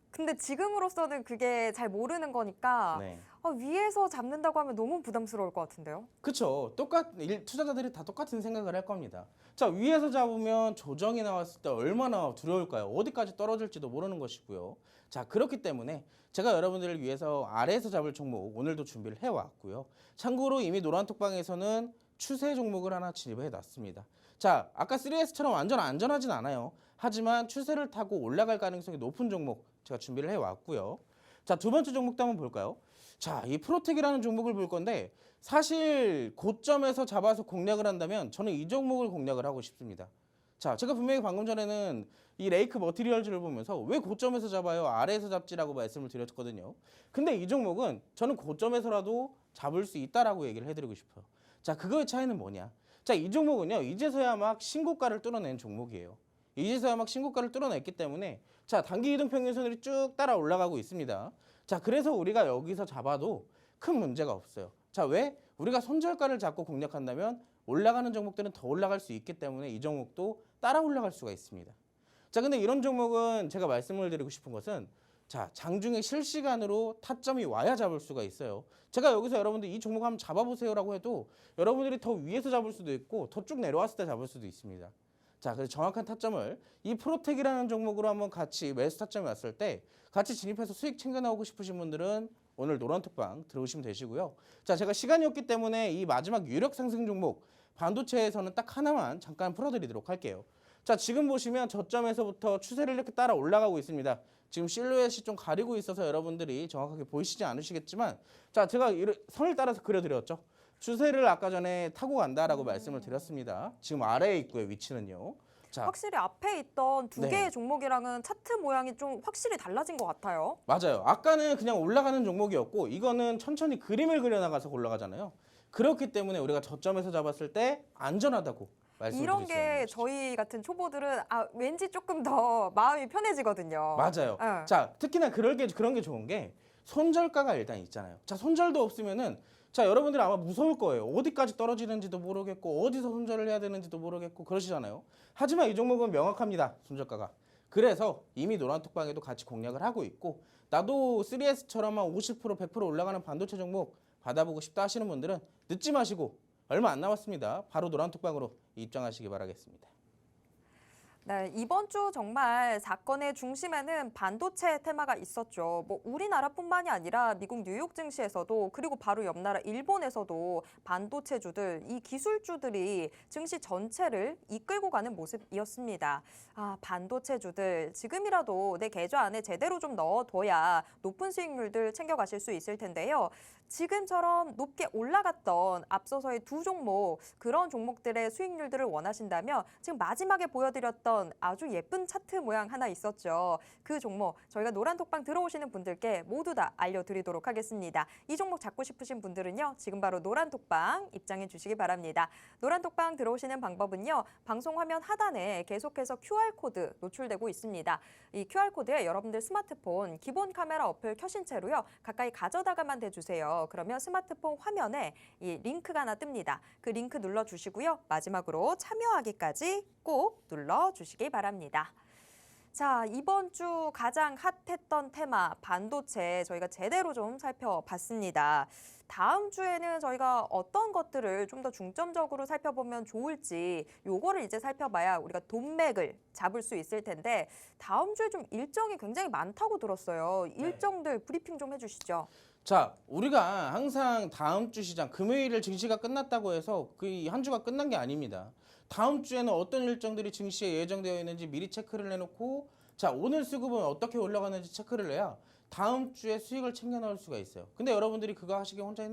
근데 지금으로서는 그게 잘 모르는 거니까 네. 위에서 잡는다고 하면 너무 부담스러울 것 같은데요. 그렇죠. 투자자들이 다 똑같은 생각을 할 겁니다. 자, 위에서 잡으면 조정이 나왔을 때 얼마나 두려울까요? 어디까지 떨어질지도 모르는 것이고요. 자, 그렇기 때문에 제가 여러분들을 위해서 아래에서 잡을 종목 오늘도 준비를 해왔고요. 참고로 이미 노란톡방에서는 추세 종목을 하나 진입해 놨습니다. 자, 아까 3S처럼 완전 안전하진 않아요. 하지만 추세를 타고 올라갈 가능성이 높은 종목 제가 준비를 해왔고요. 자, 두 번째 종목도 한번 볼까요? 자, 이 프로텍이라는 종목을 볼 건데 사실 고점에서 잡아서 공략을 한다면 저는 이 종목을 공략을 하고 싶습니다. 자, 제가 분명히 방금 전에는 이 레이크 머티리얼즈를 보면서 왜 고점에서 잡아요? 아래에서 잡지라고 말씀을 드렸거든요. 근데 이 종목은 저는 고점에서라도 잡을 수 있다라고 얘기를 해드리고 싶어요. 자, 그거의 차이는 뭐냐? 자, 이 종목은요, 이제서야 막 신고가를 뚫어낸 종목이에요. 이제서야 막 신고가를 뚫어냈기 때문에 자, 단기 이동 평균선이 쭉 따라 올라가고 있습니다. 자, 그래서 우리가 여기서 잡아도 큰 문제가 없어요. 자, 왜? 우리가 손절가를 잡고 공략한다면 올라가는 종목들은 더 올라갈 수 있기 때문에 이 종목도 따라 올라갈 수가 있습니다. 자, 근데 이런 종목은 제가 말씀을 드리고 싶은 것은 자, 장중에 실시간으로 타점이 와야 잡을 수가 있어요. 제가 여기서 여러분들 이 종목 한번 잡아보세요라고 해도 여러분들이 더 위에서 잡을 수도 있고 더 쭉 내려왔을 때 잡을 수도 있습니다. 자, 그래서 정확한 타점을 이 프로텍이라는 종목으로 한번 같이 매수 타점이 왔을 때 같이 진입해서 수익 챙겨 나오고 싶으신 분들은 오늘 노란톡방 들어오시면 되시고요. 자, 제가 시간이 없기 때문에 이 마지막 유력 상승 종목 반도체에서는 딱 하나만 잠깐 풀어드리도록 할게요. 자, 지금 보시면 저점에서부터 추세를 이렇게 따라 올라가고 있습니다. 지금 실루엣이 좀 가리고 있어서 여러분들이 정확하게 보이시지 않으시겠지만 자, 제가 선을 따라서 그려드렸죠. 추세를 아까 전에 타고 간다라고 말씀을 드렸습니다. 지금 아래에 있고요, 위치는요. 자, 확실히 앞에 있던 두 네. 개의 종목이랑은 차트 모양이 좀 확실히 달라진 것 같아요. 맞아요. 아까는 그냥 올라가는 종목이었고 이거는 천천히 그림을 그려나가서 올라가잖아요. 그렇기 때문에 우리가 저점에서 잡았을 때 안전하다고 말씀을 이런 드릴 수 게 있는 것이죠. 저희 같은 초보들은 왠지 조금 더 마음이 편해지거든요. 맞아요. 네. 자, 특히나 그런 게 좋은 게 손절가가 일단 있잖아요. 자, 손절도 없으면은 자, 여러분들이 아마 무서울 거예요. 어디까지 떨어지는지도 모르겠고 어디서 손절을 해야 되는지도 모르겠고 그러시잖아요. 하지만 이 종목은 명확합니다. 손절가가. 그래서 이미 노란톡방에도 같이 공략을 하고 있고 나도 3S처럼 한 50% 100% 올라가는 반도체 종목 받아보고 싶다 하시는 분들은 늦지 마시고 얼마 안 남았습니다. 바로 노란톡방으로 입장하시기 바라겠습니다. 네, 이번 주 정말 사건의 중심에는 반도체 테마가 있었죠. 뭐 우리나라뿐만이 아니라 미국 뉴욕 증시에서도 그리고 바로 옆 나라 일본에서도 반도체주들, 이 기술주들이 증시 전체를 이끌고 가는 모습이었습니다. 반도체주들 지금이라도 내 계좌 안에 제대로 좀 넣어둬야 높은 수익률들 챙겨가실 수 있을 텐데요. 지금처럼 높게 올라갔던 앞서서의 두 종목, 그런 종목들의 수익률들을 원하신다면 지금 마지막에 보여드렸던 아주 예쁜 차트 모양 하나 있었죠. 그 종목 저희가 노란톡방 들어오시는 분들께 모두 다 알려드리도록 하겠습니다. 이 종목 잡고 싶으신 분들은요, 지금 바로 노란톡방 입장해 주시기 바랍니다. 노란톡방 들어오시는 방법은요, 방송 화면 하단에 계속해서 QR코드 노출되고 있습니다. 이 QR코드에 여러분들 스마트폰 기본 카메라 어플 켜신 채로요, 가까이 가져다가만 대주세요. 그러면 스마트폰 화면에 이 링크가 하나 뜹니다. 그 링크 눌러주시고요. 마지막으로 참여하기까지 꼭 눌러주시기 바랍니다. 자, 이번 주 가장 핫했던 테마 반도체 저희가 제대로 좀 살펴봤습니다. 다음 주에는 저희가 어떤 것들을 좀 더 중점적으로 살펴보면 좋을지 요거를 이제 살펴봐야 우리가 돈맥을 잡을 수 있을 텐데, 다음 주에 좀 일정이 굉장히 많다고 들었어요. 일정들 브리핑 좀 해주시죠. 자, 우리가 항상 다음 주 시장 금요일을 증시가 끝났다고 해서 그 한 주가 끝난 게 아닙니다. 다음 주에는 어떤 일정들이 증시에 예정되어 있는지 미리 체크를 해놓고, 자, 오늘 수급은 어떻게 올라가는지 체크를 해야 다음 주에 수익을 챙겨 나올 수가 있어요. 근데 여러분들이 그거 혼자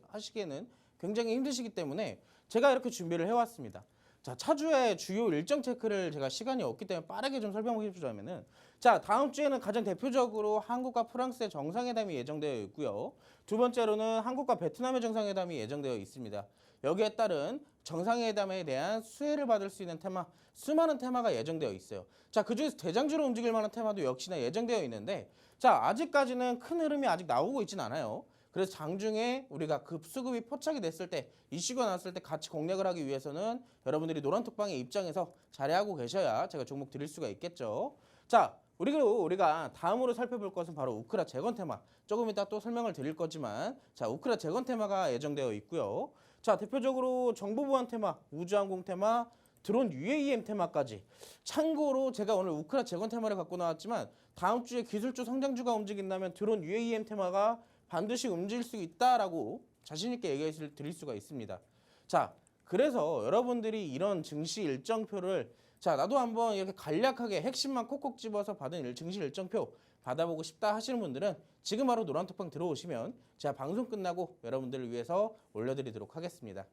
하시기에는 굉장히 힘드시기 때문에 제가 이렇게 준비를 해왔습니다. 자, 차주의 주요 일정 체크를 제가 시간이 없기 때문에 빠르게 좀 설명해 주자면은, 자, 다음 주에는 가장 대표적으로 한국과 프랑스의 정상회담이 예정되어 있고요. 두 번째로는 한국과 베트남의 정상회담이 예정되어 있습니다. 여기에 따른 정상회담에 대한 수혜를 받을 수 있는 테마, 수많은 테마가 예정되어 있어요. 자, 그중에서 대장주로 움직일 만한 테마도 역시나 예정되어 있는데, 자, 아직까지는 큰 흐름이 아직 나오고 있진 않아요. 그래서 장중에 우리가 급수급이 포착이 됐을 때, 이슈가 났을 때 같이 공략을 하기 위해서는 여러분들이 노란톡방의 입장에서 자리하고 계셔야 제가 종목 드릴 수가 있겠죠. 자, 우리가 다음으로 살펴볼 것은 바로 우크라 재건 테마. 조금 이따 또 설명을 드릴 거지만, 자, 우크라 재건 테마가 예정되어 있고요. 자, 대표적으로 정보 보안 테마, 우주항공 테마, 드론 UAM 테마까지. 참고로 제가 오늘 우크라 재건 테마를 갖고 나왔지만, 다음 주에 기술주 성장주가 움직인다면 드론 UAM 테마가 반드시 움직일 수 있다라고 자신 있게 얘기해 드릴 수가 있습니다. 자, 그래서 여러분들이 이런 증시 일정표를, 자, 나도 한번 이렇게 간략하게 핵심만 콕콕 집어서 받은 증시 일정표 받아보고 싶다 하시는 분들은 지금 바로 노란톡방 들어오시면 제가 방송 끝나고 여러분들을 위해서 올려드리도록 하겠습니다.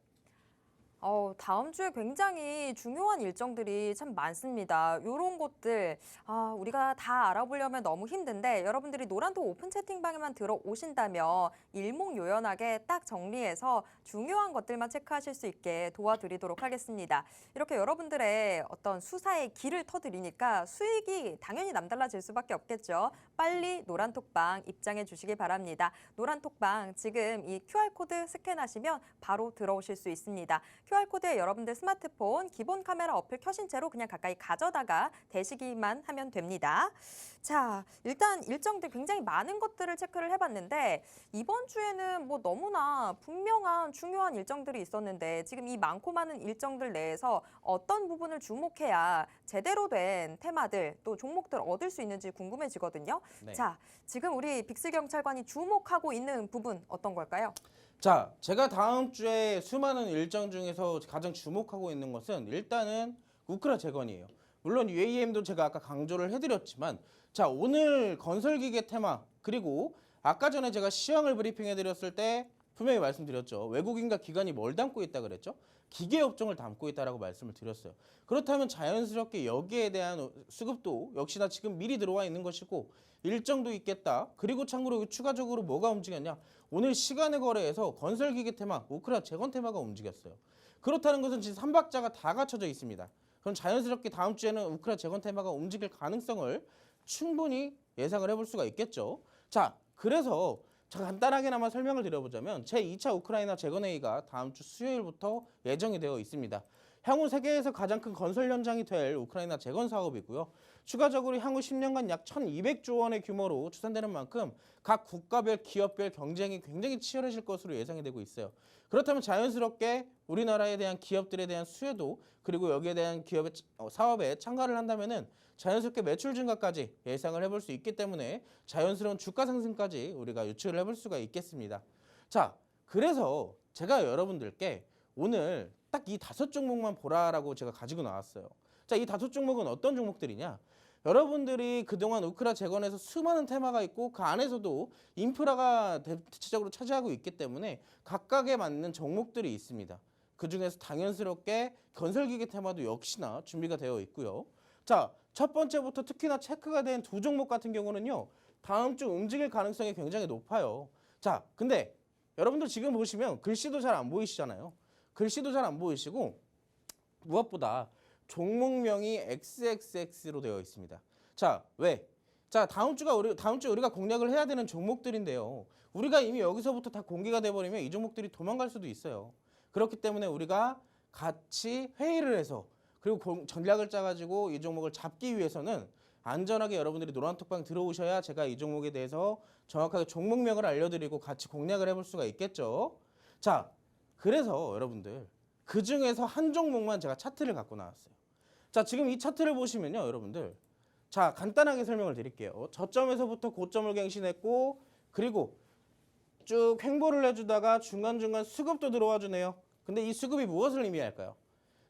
다음 주에 굉장히 중요한 일정들이 참 많습니다. 이런 것들 우리가 다 알아보려면 너무 힘든데, 여러분들이 노란톡 오픈 채팅방에만 들어오신다면 일목요연하게 딱 정리해서 중요한 것들만 체크하실 수 있게 도와드리도록 하겠습니다. 이렇게 여러분들의 어떤 수사의 길을 터드리니까 수익이 당연히 남달라질 수밖에 없겠죠. 빨리 노란톡방 입장해 주시기 바랍니다. 노란톡방 지금 이 QR코드 스캔하시면 바로 들어오실 수 있습니다. QR코드에 여러분들 스마트폰 기본 카메라 어플 켜신 채로 그냥 가까이 가져다가 대시기만 하면 됩니다. 자, 일단 일정들 굉장히 많은 것들을 체크를 해봤는데, 이번 주에는 뭐 너무나 분명한 중요한 일정들이 있었는데, 지금 이 많고 많은 일정들 내에서 어떤 부분을 주목해야 제대로 된 테마들 또 종목들 얻을 수 있는지 궁금해지거든요. 네. 자, 지금 우리 빅스 경찰관이 주목하고 있는 부분 어떤 걸까요? 자, 제가 다음 주에 수많은 일정 중에서 가장 주목하고 있는 것은 일단은 우크라 재건이에요. 물론 UAM도 제가 아까 강조를 해드렸지만, 자, 오늘 건설기계 테마, 그리고 아까 전에 제가 시황을 브리핑해드렸을 때 분명히 말씀드렸죠. 외국인과 기관이 뭘 담고 있다 그랬죠? 기계 업종을 담고 있다라고 말씀을 드렸어요. 그렇다면 자연스럽게 여기에 대한 수급도 역시나 지금 미리 들어와 있는 것이고 일정도 있겠다. 그리고 참고로 추가적으로 뭐가 움직였냐? 오늘 시간의 거래에서 건설기계 테마, 우크라 재건 테마가 움직였어요. 그렇다는 것은 지금 3박자가 다 갖춰져 있습니다. 그럼 자연스럽게 다음 주에는 우크라 재건 테마가 움직일 가능성을 충분히 예상을 해볼 수가 있겠죠. 자, 그래서 간단하게나마 설명을 드려보자면 제2차 우크라이나 재건회의가 다음 주 수요일부터 예정이 되어 있습니다. 향후 세계에서 가장 큰 건설 현장이 될 우크라이나 재건 사업이고요. 추가적으로 향후 10년간 약 1,200조 원의 규모로 추산되는 만큼 각 국가별, 기업별 경쟁이 굉장히 치열해질 것으로 예상이 되고 있어요. 그렇다면 자연스럽게 우리나라에 대한 기업들에 대한 수혜도, 그리고 여기에 대한 기업의 사업에 참가를 한다면은 자연스럽게 매출 증가까지 예상을 해볼 수 있기 때문에 자연스러운 주가 상승까지 우리가 유출을 해볼 수가 있겠습니다. 자, 그래서 제가 여러분들께 오늘 딱 이 5종목만 보라라고 제가 가지고 나왔어요. 자, 이 5종목은 어떤 종목들이냐? 여러분들이 그동안 우크라 재건에서 수많은 테마가 있고 그 안에서도 인프라가 대체적으로 차지하고 있기 때문에 각각에 맞는 종목들이 있습니다. 그중에서 당연스럽게 건설기계 테마도 역시나 준비가 되어 있고요. 자, 첫 번째부터 특히나 체크가 된 두 종목 같은 경우는요. 다음 주 움직일 가능성이 굉장히 높아요. 자, 근데 여러분들 지금 보시면 글씨도 잘 안 보이시잖아요. 글씨도 잘 안 보이시고 무엇보다 종목명이 XXX로 되어 있습니다. 자, 왜? 자, 다음 주에 우리가 공략을 해야 되는 종목들인데요. 우리가 이미 여기서부터 다 공개가 돼 버리면 이 종목들이 도망갈 수도 있어요. 그렇기 때문에 우리가 같이 회의를 해서 그리고 전략을 짜가지고 이 종목을 잡기 위해서는 안전하게 여러분들이 노란톡방 들어오셔야 제가 이 종목에 대해서 정확하게 종목명을 알려드리고 같이 공략을 해볼 수가 있겠죠. 자, 그래서 여러분들 그 중에서 한 종목만 제가 차트를 갖고 나왔어요. 자, 지금 이 차트를 보시면요, 여러분들. 자, 간단하게 설명을 드릴게요. 저점에서부터 고점을 갱신했고 그리고 쭉 횡보를 해주다가 중간중간 수급도 들어와 주네요. 근데 이 수급이 무엇을 의미할까요?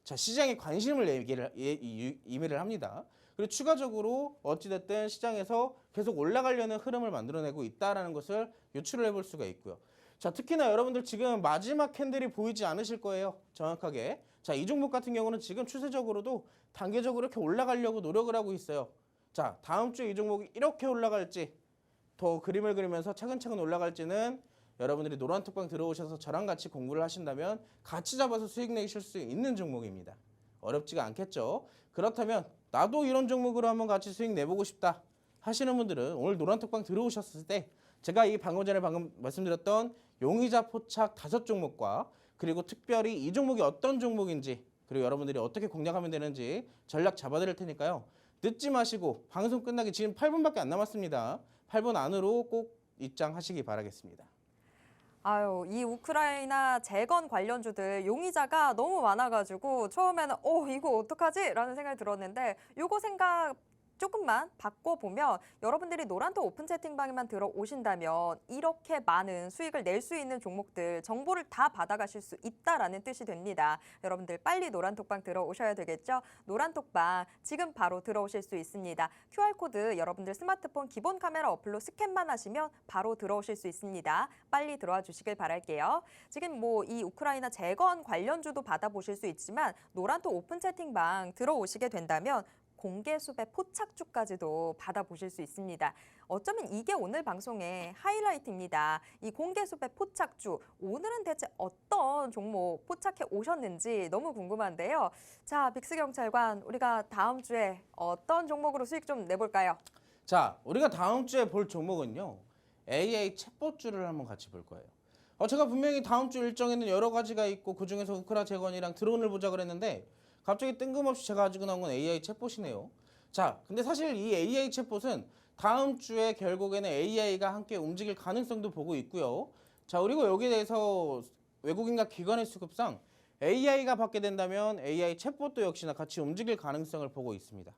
자, 시장에 관심을 의미를 합니다. 그리고 추가적으로 어찌됐든 시장에서 계속 올라가려는 흐름을 만들어내고 있다는 것을 유추를 해볼 수가 있고요. 자, 특히나 여러분들 지금 마지막 캔들이 보이지 않으실 거예요. 정확하게. 자, 이 종목 같은 경우는 지금 추세적으로도 단계적으로 이렇게 올라가려고 노력을 하고 있어요. 자, 다음 주에 이 종목이 이렇게 올라갈지 더 그림을 그리면서 차근차근 올라갈지는 여러분들이 노란톡방 들어오셔서 저랑 같이 공부를 하신다면 같이 잡아서 수익 내실 수 있는 종목입니다. 어렵지가 않겠죠. 그렇다면 나도 이런 종목으로 한번 같이 수익 내보고 싶다 하시는 분들은 오늘 노란톡방 들어오셨을 때 제가 방금 전에 말씀드렸던 용의자 포착 5종목과 그리고 특별히 이 종목이 어떤 종목인지 그리고 여러분들이 어떻게 공략하면 되는지 전략 잡아드릴 테니까요. 늦지 마시고 방송 끝나기 지금 8분밖에 안 남았습니다. 8분 안으로 꼭 입장하시기 바라겠습니다. 아유, 이 우크라이나 재건 관련주들 용의자가 너무 많아가지고 처음에는 이거 어떡하지? 라는 생각이 들었는데 요거 생각 조금만 바꿔보면 여러분들이 노란톡 오픈 채팅방에만 들어오신다면 이렇게 많은 수익을 낼 수 있는 종목들 정보를 다 받아가실 수 있다라는 뜻이 됩니다. 여러분들 빨리 노란톡방 들어오셔야 되겠죠? 노란톡방 지금 바로 들어오실 수 있습니다. QR코드 여러분들 스마트폰 기본 카메라 어플로 스캔만 하시면 바로 들어오실 수 있습니다. 빨리 들어와 주시길 바랄게요. 지금 이 우크라이나 재건 관련주도 받아보실 수 있지만 노란톡 오픈 채팅방 들어오시게 된다면 공개수배 포착주까지도 받아보실 수 있습니다. 어쩌면 이게 오늘 방송의 하이라이트입니다. 이 공개수배 포착주, 오늘은 대체 어떤 종목 포착해 오셨는지 너무 궁금한데요. 자, 빅스경찰관, 우리가 다음 주에 어떤 종목으로 수익 좀 내볼까요? 자, 우리가 다음 주에 볼 종목은요. AA 챗봇주를 한번 같이 볼 거예요. 제가 분명히 다음 주 일정에는 여러 가지가 있고 그중에서 우크라 재건이랑 드론을 보자 그랬는데 갑자기 뜬금없이 제가 가지고 나온 건 AI 챗봇이네요. 자, 근데 사실 이 AI 챗봇은 다음 주에 결국에는 AI가 함께 움직일 가능성도 보고 있고요. 자, 그리고 여기에 대해서 외국인과 기관의 수급상 AI가 받게 된다면 AI 챗봇도 역시나 같이 움직일 가능성을 보고 있습니다.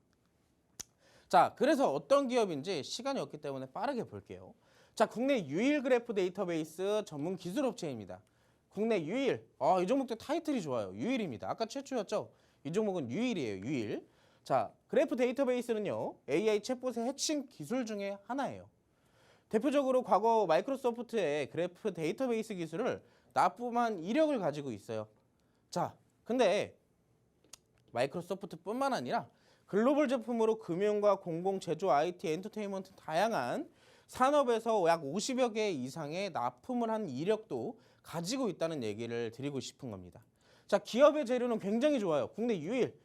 자, 그래서 어떤 기업인지 시간이 없기 때문에 빠르게 볼게요. 자, 국내 유일 그래프 데이터베이스 전문 기술업체입니다. 국내 유일. 이 종목도 타이틀이 좋아요. 유일입니다. 아까 최초였죠? 이 종목은 유일이에요. 유일. 자, 그래프 데이터베이스는요. AI 챗봇의 핵심 기술 중에 하나예요. 대표적으로 과거 마이크로소프트의 그래프 데이터베이스 기술을 납부만 이력을 가지고 있어요. 자, 근데 마이크로소프트뿐만 아니라 글로벌 제품으로 금융과 공공, 제조, IT, 엔터테인먼트 다양한 산업에서 약 50여 개 이상의 납품을 한 이력도 가지고 있다는 얘기를 드리고 싶은 겁니다. 자, 기업의 재료는 굉장히 좋아요. 국내 유일.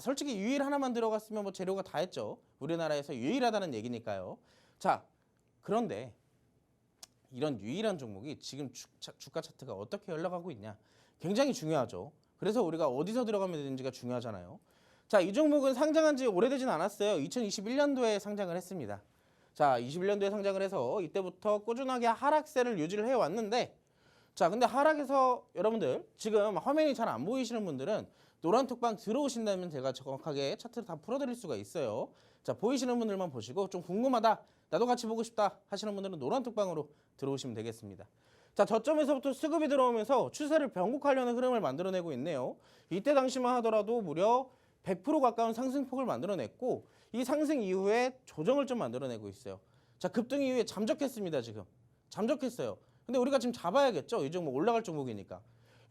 솔직히 유일 하나만 들어갔으면 재료가 다 했죠. 우리나라에서 유일하다는 얘기니까요. 자, 그런데 이런 유일한 종목이 지금 주가 차트가 어떻게 흘러가고 있냐. 굉장히 중요하죠. 그래서 우리가 어디서 들어가면 되는지가 중요하잖아요. 자, 이 종목은 상장한 지 오래되진 않았어요. 2021년도에 상장을 했습니다. 자, 21년도에 상장을 해서 이때부터 꾸준하게 하락세를 유지를 해왔는데 자, 근데 하락에서 여러분들 지금 화면이 잘 안 보이시는 분들은 노란톡방 들어오신다면 제가 정확하게 차트를 다 풀어드릴 수가 있어요. 자, 보이시는 분들만 보시고 좀 궁금하다, 나도 같이 보고 싶다 하시는 분들은 노란톡방으로 들어오시면 되겠습니다. 자, 저점에서부터 수급이 들어오면서 추세를 변곡하려는 흐름을 만들어내고 있네요. 이때 당시만 하더라도 무려 100% 가까운 상승폭을 만들어냈고 이 상승 이후에 조정을 좀 만들어내고 있어요. 자, 급등 이후에 잠적했습니다. 지금 잠적했어요. 근데 우리가 지금 잡아야겠죠. 이 종목 올라갈 종목이니까.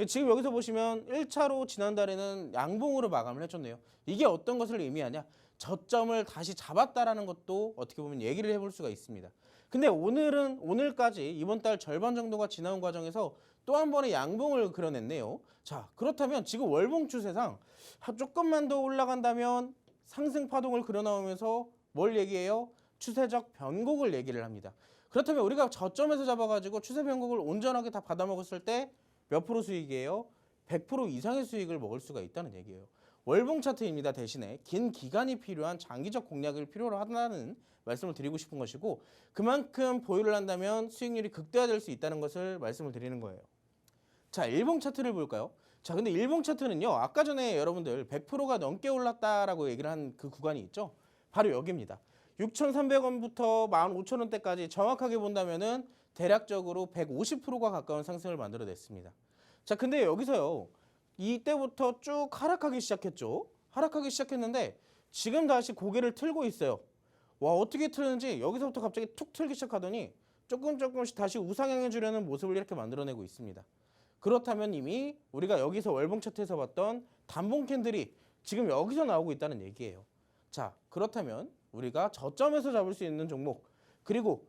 지금 여기서 보시면 1차로 지난달에는 양봉으로 마감을 해줬네요. 이게 어떤 것을 의미하냐? 저점을 다시 잡았다라는 것도 어떻게 보면 얘기를 해볼 수가 있습니다. 근데 오늘까지 이번 달 절반 정도가 지나온 과정에서 또 한 번의 양봉을 그려냈네요. 자, 그렇다면 지금 월봉 추세상 조금만 더 올라간다면 상승 파동을 그려 나오면서 뭘 얘기해요? 추세적 변곡을 얘기를 합니다. 그렇다면 우리가 저점에서 잡아가지고 추세 변곡을 온전하게 다 받아먹었을 때 몇 프로 수익이에요? 100% 이상의 수익을 먹을 수가 있다는 얘기예요. 월봉 차트입니다. 대신에 긴 기간이 필요한 장기적 공략을 필요로 한다는 말씀을 드리고 싶은 것이고 그만큼 보유를 한다면 수익률이 극대화될 수 있다는 것을 말씀을 드리는 거예요. 자, 일봉 차트를 볼까요? 자, 근데 일봉 차트는요. 아까 전에 여러분들 100%가 넘게 올랐다라고 얘기를 한 그 구간이 있죠. 바로 여기입니다. 6,300원부터 15,000원대까지 정확하게 본다면은 대략적으로 150%가 가까운 상승을 만들어냈습니다. 자, 근데 여기서요. 이때부터 쭉 하락하기 시작했죠. 하락하기 시작했는데 지금 다시 고개를 틀고 있어요. 와, 어떻게 틀는지 여기서부터 갑자기 툭 틀기 시작하더니 조금씩 다시 우상향해 주려는 모습을 이렇게 만들어내고 있습니다. 그렇다면 이미 우리가 여기서 월봉 차트에서 봤던 단봉 캔들이 지금 여기서 나오고 있다는 얘기예요. 자, 그렇다면 우리가 저점에서 잡을 수 있는 종목 그리고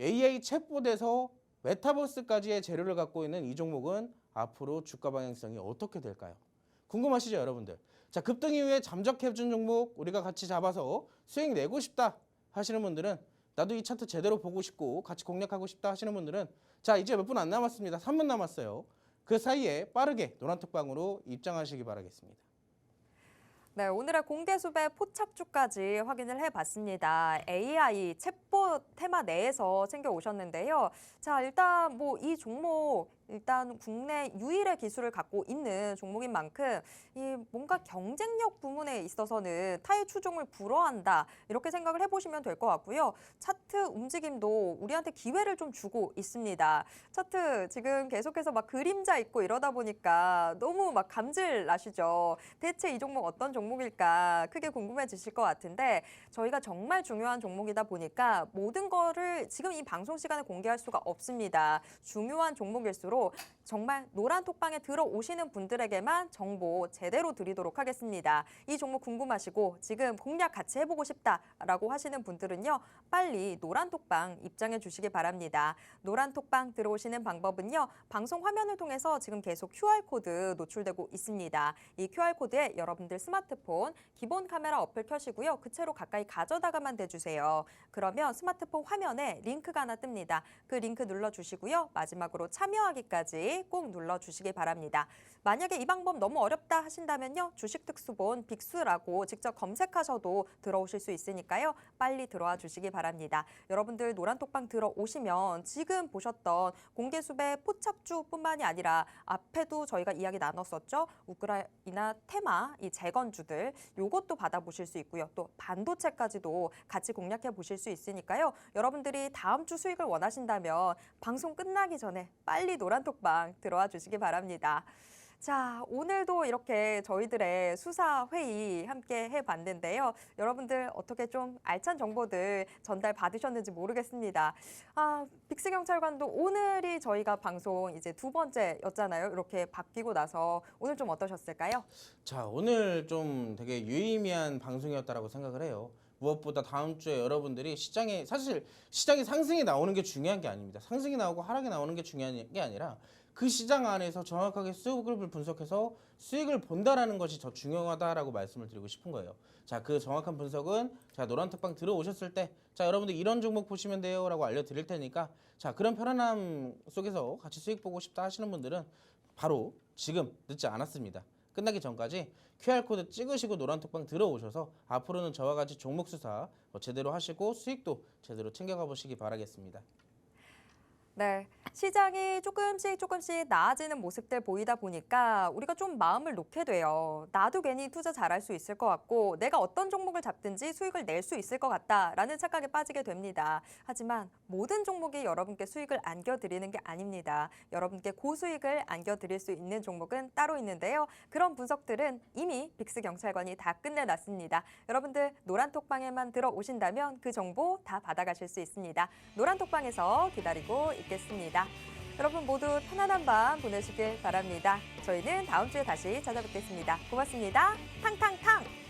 AI 챗봇에서 메타버스까지의 재료를 갖고 있는 이 종목은 앞으로 주가 방향성이 어떻게 될까요? 궁금하시죠, 여러분들? 자, 급등 이후에 잠적해준 종목 우리가 같이 잡아서 수익 내고 싶다 하시는 분들은 나도 이 차트 제대로 보고 싶고 같이 공략하고 싶다 하시는 분들은 자, 이제 몇 분 안 남았습니다. 3분 남았어요. 그 사이에 빠르게 노란톡방으로 입장하시기 바라겠습니다. 네, 오늘의 공개수배 포착주까지 확인을 해봤습니다. AI 챗봇 테마 내에서 챙겨오셨는데요. 자, 일단 뭐 이 종목 일단 국내 유일의 기술을 갖고 있는 종목인 만큼 이 뭔가 경쟁력 부분에 있어서는 타의 추종을 불허한다 이렇게 생각을 해보시면 될 것 같고요. 차트 움직임도 우리한테 기회를 좀 주고 있습니다. 차트 지금 계속해서 막 그림자 있고 이러다 보니까 너무 막 감질 나시죠. 대체 이 종목 어떤 종목일까 크게 궁금해지실 것 같은데 저희가 정말 중요한 종목이다 보니까 모든 거를 지금 이 방송 시간에 공개할 수가 없습니다. 중요한 종목일수록 정말 노란 톡방에 들어오시는 분들에게만 정보 제대로 드리도록 하겠습니다. 이 종목 궁금하시고 지금 공략 같이 해보고 싶다라고 하시는 분들은요. 빨리 노란 톡방 입장해 주시기 바랍니다. 노란 톡방 들어오시는 방법은요. 방송 화면을 통해서 지금 계속 QR코드 노출되고 있습니다. 이 QR코드에 여러분들 스마트폰 기본 카메라 어플 켜시고요. 그 채로 가까이 가져다가만 대주세요. 그러면 스마트폰 화면에 링크가 하나 뜹니다. 그 링크 눌러주시고요. 마지막으로 참여하기까지 꼭 눌러주시기 바랍니다. 만약에 이 방법 너무 어렵다 하신다면요. 주식특수본 빅수라고 직접 검색하셔도 들어오실 수 있으니까요. 빨리 들어와 주시기 바랍니다. 여러분들 노란톡방 들어오시면 지금 보셨던 공개수배 포착주뿐만이 아니라 앞에도 저희가 이야기 나눴었죠. 우크라이나 테마 이 재건주들 요것도 받아보실 수 있고요. 또 반도체까지도 같이 공략해 보실 수 있으니까요. 여러분들이 다음 주 수익을 원하신다면 방송 끝나기 전에 빨리 노란톡방 들어와 주시기 바랍니다. 자, 오늘도 이렇게 저희들의 수사 회의 함께 해봤는데요. 여러분들 어떻게 좀 알찬 정보들 전달 받으셨는지 모르겠습니다. 아, 빅스경찰관도 오늘이 저희가 방송 이제 두 번째였잖아요. 이렇게 바뀌고 나서 오늘 좀 어떠셨을까요? 자, 오늘 좀 되게 유의미한 방송이었다라고 생각을 해요. 무엇보다 다음 주에 여러분들이 사실 시장에 상승이 나오는 게 중요한 게 아닙니다. 상승이 나오고 하락이 나오는 게 중요한 게 아니라 그 시장 안에서 정확하게 수급을 분석해서 수익을 본다라는 것이 더 중요하다라고 말씀을 드리고 싶은 거예요. 자, 그 정확한 분석은 자, 노란톡방 들어오셨을 때 자, 여러분들 이런 종목 보시면 돼요라고 알려드릴 테니까 자, 그런 편안함 속에서 같이 수익 보고 싶다 하시는 분들은 바로 지금 늦지 않았습니다. 끝나기 전까지 QR코드 찍으시고 노란톡방 들어오셔서 앞으로는 저와 같이 종목 수사 제대로 하시고 수익도 제대로 챙겨가 보시기 바라겠습니다. 네, 시장이 조금씩 나아지는 모습들 보이다 보니까 우리가 좀 마음을 놓게 돼요. 나도 괜히 투자 잘할 수 있을 것 같고 내가 어떤 종목을 잡든지 수익을 낼 수 있을 것 같다라는 착각에 빠지게 됩니다. 하지만 모든 종목이 여러분께 수익을 안겨드리는 게 아닙니다. 여러분께 고수익을 안겨드릴 수 있는 종목은 따로 있는데요. 그런 분석들은 이미 빅스 경찰관이 다 끝내놨습니다. 여러분들 노란톡방에만 들어오신다면 그 정보 다 받아가실 수 있습니다. 노란톡방에서 기다리고 있겠습니다. 여러분 모두 편안한 밤 보내시길 바랍니다. 저희는 다음 주에 다시 찾아뵙겠습니다. 고맙습니다. 탕탕탕!